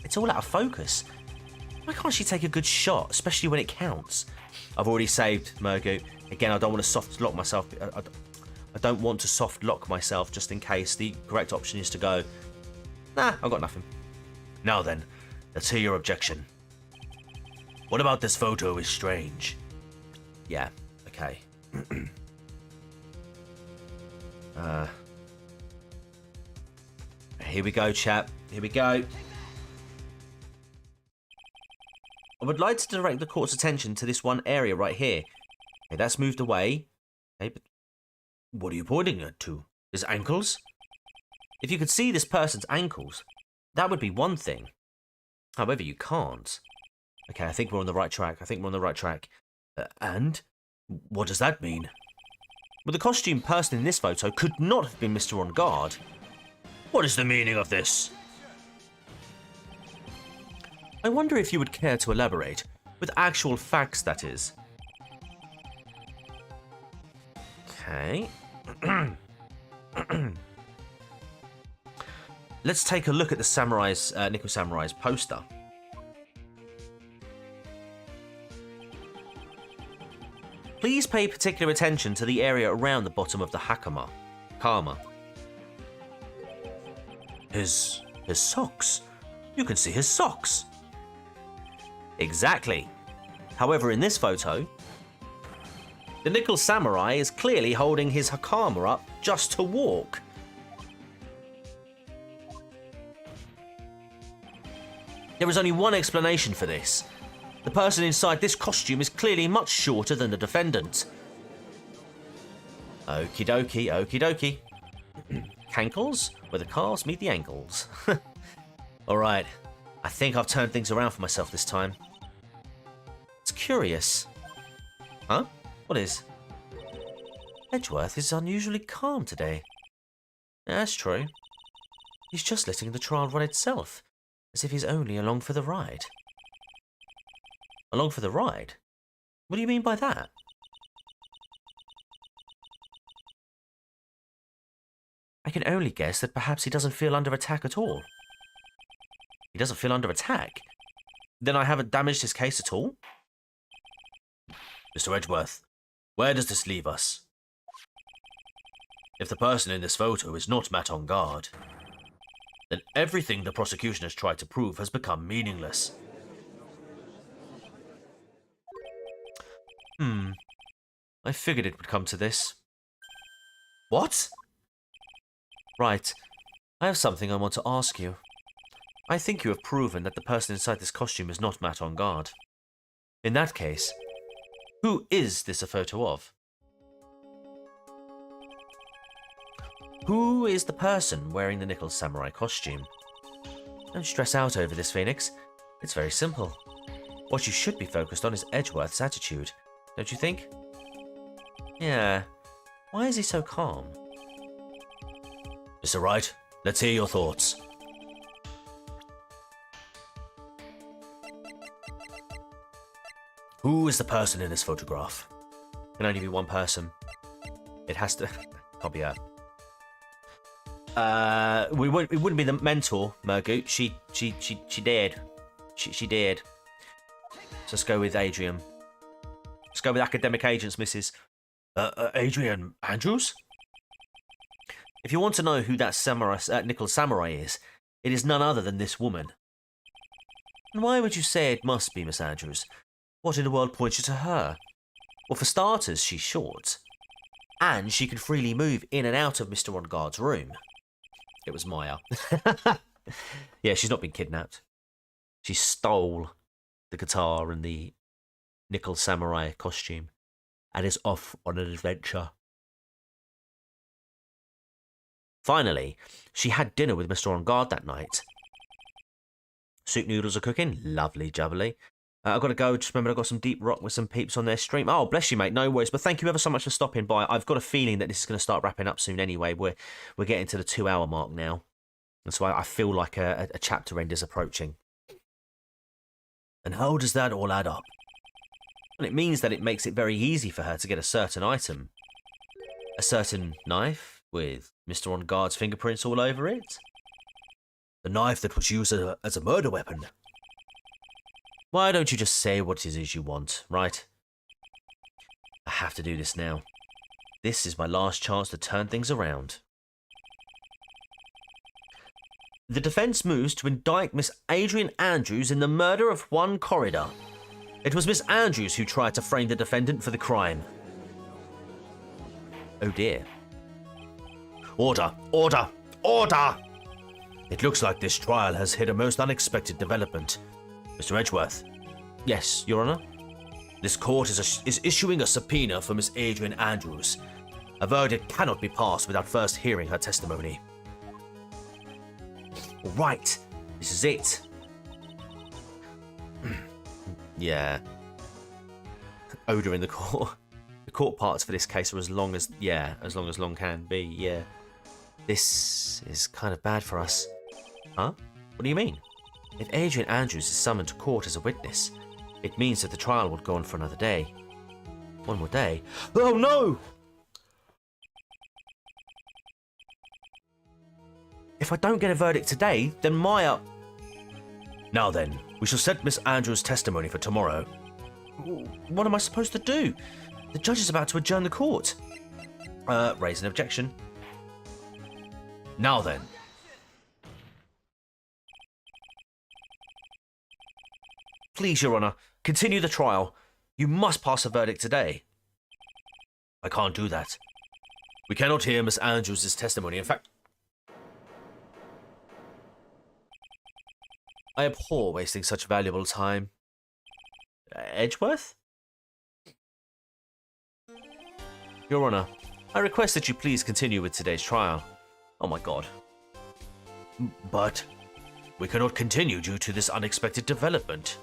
It's all out of focus. Why can't she take a good shot, especially when it counts? I've already saved Murgoot. Again, I don't want to soft lock myself. I don't want to soft lock myself just in case the correct option is to go, nah, I've got nothing. Now then, let's hear your objection. What about this photo is strange? Yeah, okay. Here we go, chap. Here we go. I would like to direct the court's attention to this one area right here. Okay, that's moved away. Okay, but What are you pointing at to? His ankles? if you could see this person's ankles, that would be one thing. However, you can't. Okay, I think we're on the right track. And? What does that mean? Well, the costumed person in this photo could not have been Mr. On Guard. What is the meaning of this? I wonder if you would care to elaborate, with actual facts, that is. Okay. Let's take a look at the Samurai's, Nickel Samurai's poster. Please pay particular attention to the area around the bottom of the hakama. Karma. His socks. You can see his socks. Exactly. However, in this photo, the Nickel Samurai is clearly holding his hakama up just to walk. There is only one explanation for this. The person inside this costume is clearly much shorter than the defendant. Okie dokie, okie dokie. Cankles, where the calves meet the ankles. Alright, I think I've turned things around for myself this time. It's curious. Huh? What is? Edgeworth is unusually calm today. That's true. He's just letting the trial run itself, as if he's only along for the ride. Along for the ride? What do you mean by that? I can only guess that perhaps he doesn't feel under attack at all. He doesn't feel under attack? Then I haven't damaged his case at all? Mr. Edgeworth, where does this leave us? If the person in this photo is not Matt on guard, then everything the prosecution has tried to prove has become meaningless. I figured it would come to this. What? Right. I have something I want to ask you. I think you have proven that the person inside this costume is not Matt on guard. In that case, who is this a photo of? Who is the person wearing the Nickel Samurai costume? Don't stress out over this, Phoenix. It's very simple. What you should be focused on is Edgeworth's attitude, don't you think? Yeah. Why is he so calm? Mr. Wright, let's hear your thoughts. Who is the person in this photograph? Can only be one person. It has to... can't be her. It wouldn't be the mentor, Murgoot. She dead. She did. So let's go with Adrian. Let's go with academic agents, Mrs. Adrian Andrews? If you want to know who that samurai, Nickel Samurai is, it is none other than this woman. And why would you say it must be Miss Andrews? What in the world points you to her? Well, for starters, she's short. And she can freely move in and out of Mr. On Guard's room. It was Maya. Yeah, she's not been kidnapped. She stole the guitar and the Nickel Samurai costume and is off on an adventure. Finally, she had dinner with Mr. On Guard that night. Soup noodles are cooking. Lovely jubbly. I've got to go. Just remember, I've got some deep rock with some peeps on their stream. Oh, bless you, mate. No worries. But thank you ever so much for stopping by. I've got a feeling that this is going to start wrapping up soon anyway. We're getting to the 2-hour mark now. That's why I feel like a chapter end is approaching. And how does that all add up? Well, it means that it makes it very easy for her to get a certain item. A certain knife with Mr. On Guard's fingerprints all over it. The knife that was used as a murder weapon. Why don't you just say what it is you want, right? I have to do this now. This is my last chance to turn things around. The defense moves to indict Miss Adrian Andrews in the murder of one Corridor. It was Miss Andrews who tried to frame the defendant for the crime. Oh dear. Order! Order! Order! It looks like this trial has hit a most unexpected development. Mr. Edgeworth. Yes, Your Honor? This court is issuing a subpoena for Miss Adrian Andrews. A verdict cannot be passed without first hearing her testimony. Right, this is it. Yeah. Odor in the court. The court parts for this case are as long as long can be, yeah. This is kind of bad for us. Huh? What do you mean? If Adrian Andrews is summoned to court as a witness, it means that the trial would go on for another day. One more day? Oh no! If I don't get a verdict today, then Maya... Now then, we shall set Miss Andrews' testimony for tomorrow. What am I supposed to do? The judge is about to adjourn the court. Raise an objection. Now then. Please, Your Honour, continue the trial. You must pass a verdict today. I can't do that. We cannot hear Miss Andrews' testimony. In fact, I abhor wasting such valuable time. Edgeworth? Your Honour, I request that you please continue with today's trial. Oh my god. But we cannot continue due to this unexpected development.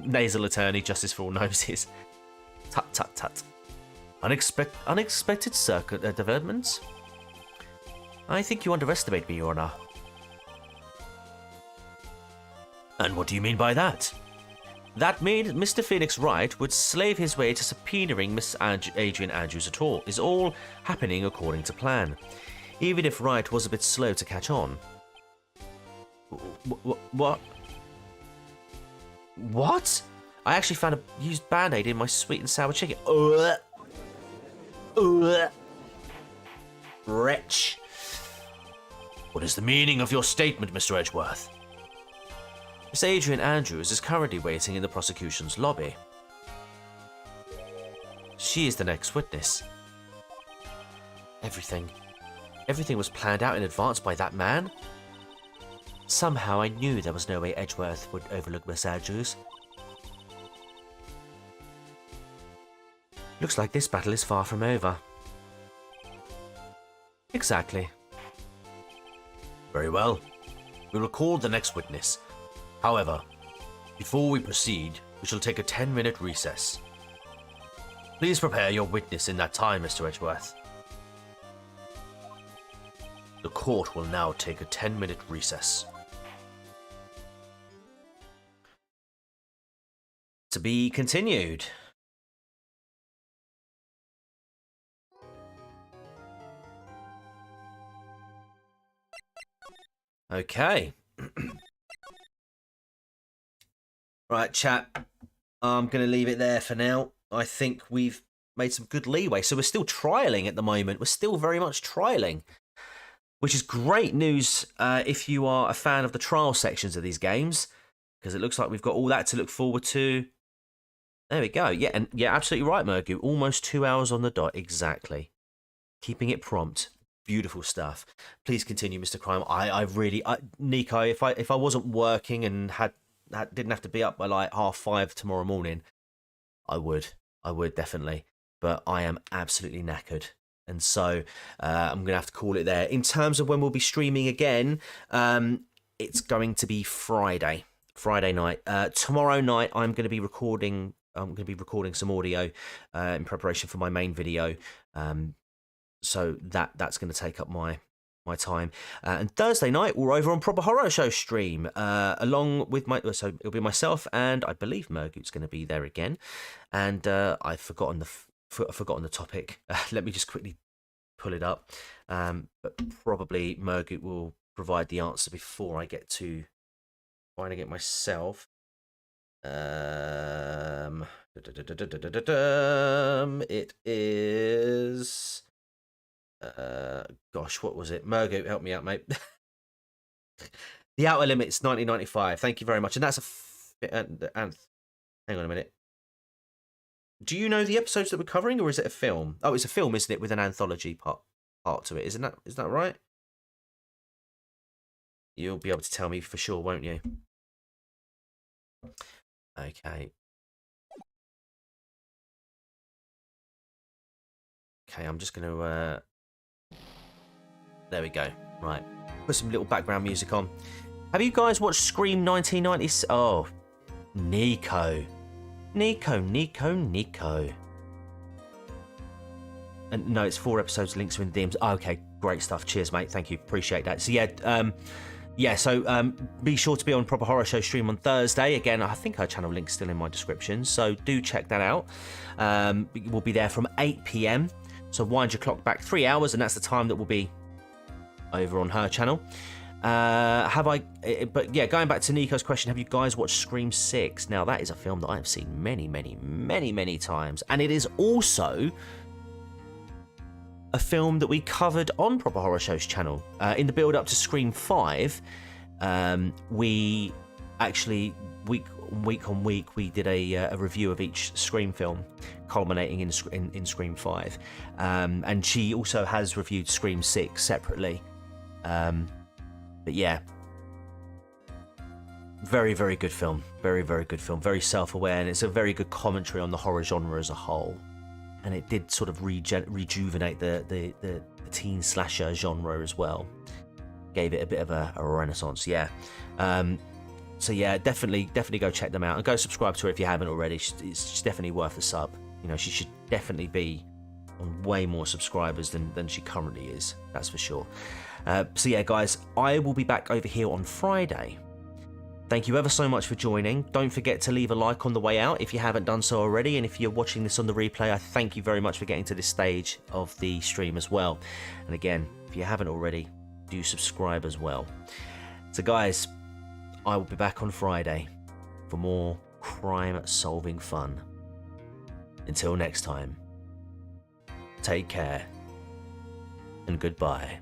Nasal attorney, justice for all noses. Tut tut tut. Unexpected developments? I think you underestimate me, Your Honour. And what do you mean by that? That means Mr. Phoenix Wright would slave his way to subpoenaing Miss Adrian Andrews at all, is all happening according to plan. Even if Wright was a bit slow to catch on. What? What? I actually found a used band-aid in my sweet and sour chicken. Wretch. What is the meaning of your statement, Mr. Edgeworth? Miss Adrian Andrews is currently waiting in the prosecution's lobby. She is the next witness. Everything was planned out in advance by that man. Somehow I knew there was no way Edgeworth would overlook Miss Andrews. Looks like this battle is far from over. Exactly. Very well. We'll record the next witness. However, before we proceed, we shall take a 10-minute recess. Please prepare your witness in that time, Mr. Edgeworth. The court will now take a 10-minute recess. To be continued. Okay. Right, chat. I'm going to leave it there for now. I think we've made some good leeway. So we're still trialing at the moment. We're still very much trialing, which is great news if you are a fan of the trial sections of these games, because it looks like we've got all that to look forward to. There we go. Yeah, and yeah, absolutely right, Mergu. Almost 2 hours on the dot. Exactly. Keeping it prompt. Beautiful stuff. Please continue, Mr. Crime. I really, Nico, if I wasn't working and didn't have to be up by like 5:30 tomorrow morning, I would definitely. But I am absolutely knackered, and so I'm gonna have to call it there. In terms of when we'll be streaming again, it's going to be Friday night. Tomorrow night, I'm going to be recording some audio in preparation for my main video. So that's going to take up my time. And Thursday night, we're over on Proper Horror Show stream, along with so it'll be myself, and I believe Mergut's going to be there again. And I've forgotten the topic. Let me just quickly pull it up. But probably Mergut will provide the answer before I get to trying to get myself. It is. Gosh, what was it? Mergo, help me out, mate. The Outer Limits 1995. Thank you very much. And that's and hang on a minute. Do you know the episodes that we're covering, or is it a film? Oh, it's a film, isn't it, with an anthology part to it? Isn't that right? You'll be able to tell me for sure, won't you? Okay. Okay, I'm just going to... There we go. Right. Put some little background music on. Have you guys watched Scream 1990? Oh, Nico. And no, it's 4 episodes, links are in the DMs. Oh, okay, great stuff. Cheers, mate. Thank you. Appreciate that. So, so be sure to be on Proper Horror Show stream on Thursday. Again, I think our channel link's still in my description, so do check that out. We'll be there from 8 p.m. So wind your clock back 3 hours, and that's the time that will be over on her channel. But yeah, going back to Nico's question, have you guys watched Scream 6? Now, that is a film that I have seen many times, and it is also a film that we covered on Proper Horror Show's channel. In the build-up to Scream 5, we actually, week on week, we did a review of each Scream film, culminating in Scream 5. And she also has reviewed Scream 6 separately. But yeah, very good film. Very good film. Very self-aware, and it's a very good commentary on the horror genre as a whole. And it did sort of rejuvenate the teen slasher genre as well. Gave it a bit of a renaissance, yeah. So yeah, definitely go check them out, and go subscribe to her if you haven't already. It's definitely worth a sub. You know, she should definitely be on way more subscribers than she currently is. That's for sure. So yeah, guys, I will be back over here on Friday. Thank you ever so much for joining. Don't forget to leave a like on the way out if you haven't done so already. And if you're watching this on the replay, I thank you very much for getting to this stage of the stream as well. And again, if you haven't already, do subscribe as well. So guys, I will be back on Friday for more crime-solving fun. Until next time, take care and goodbye.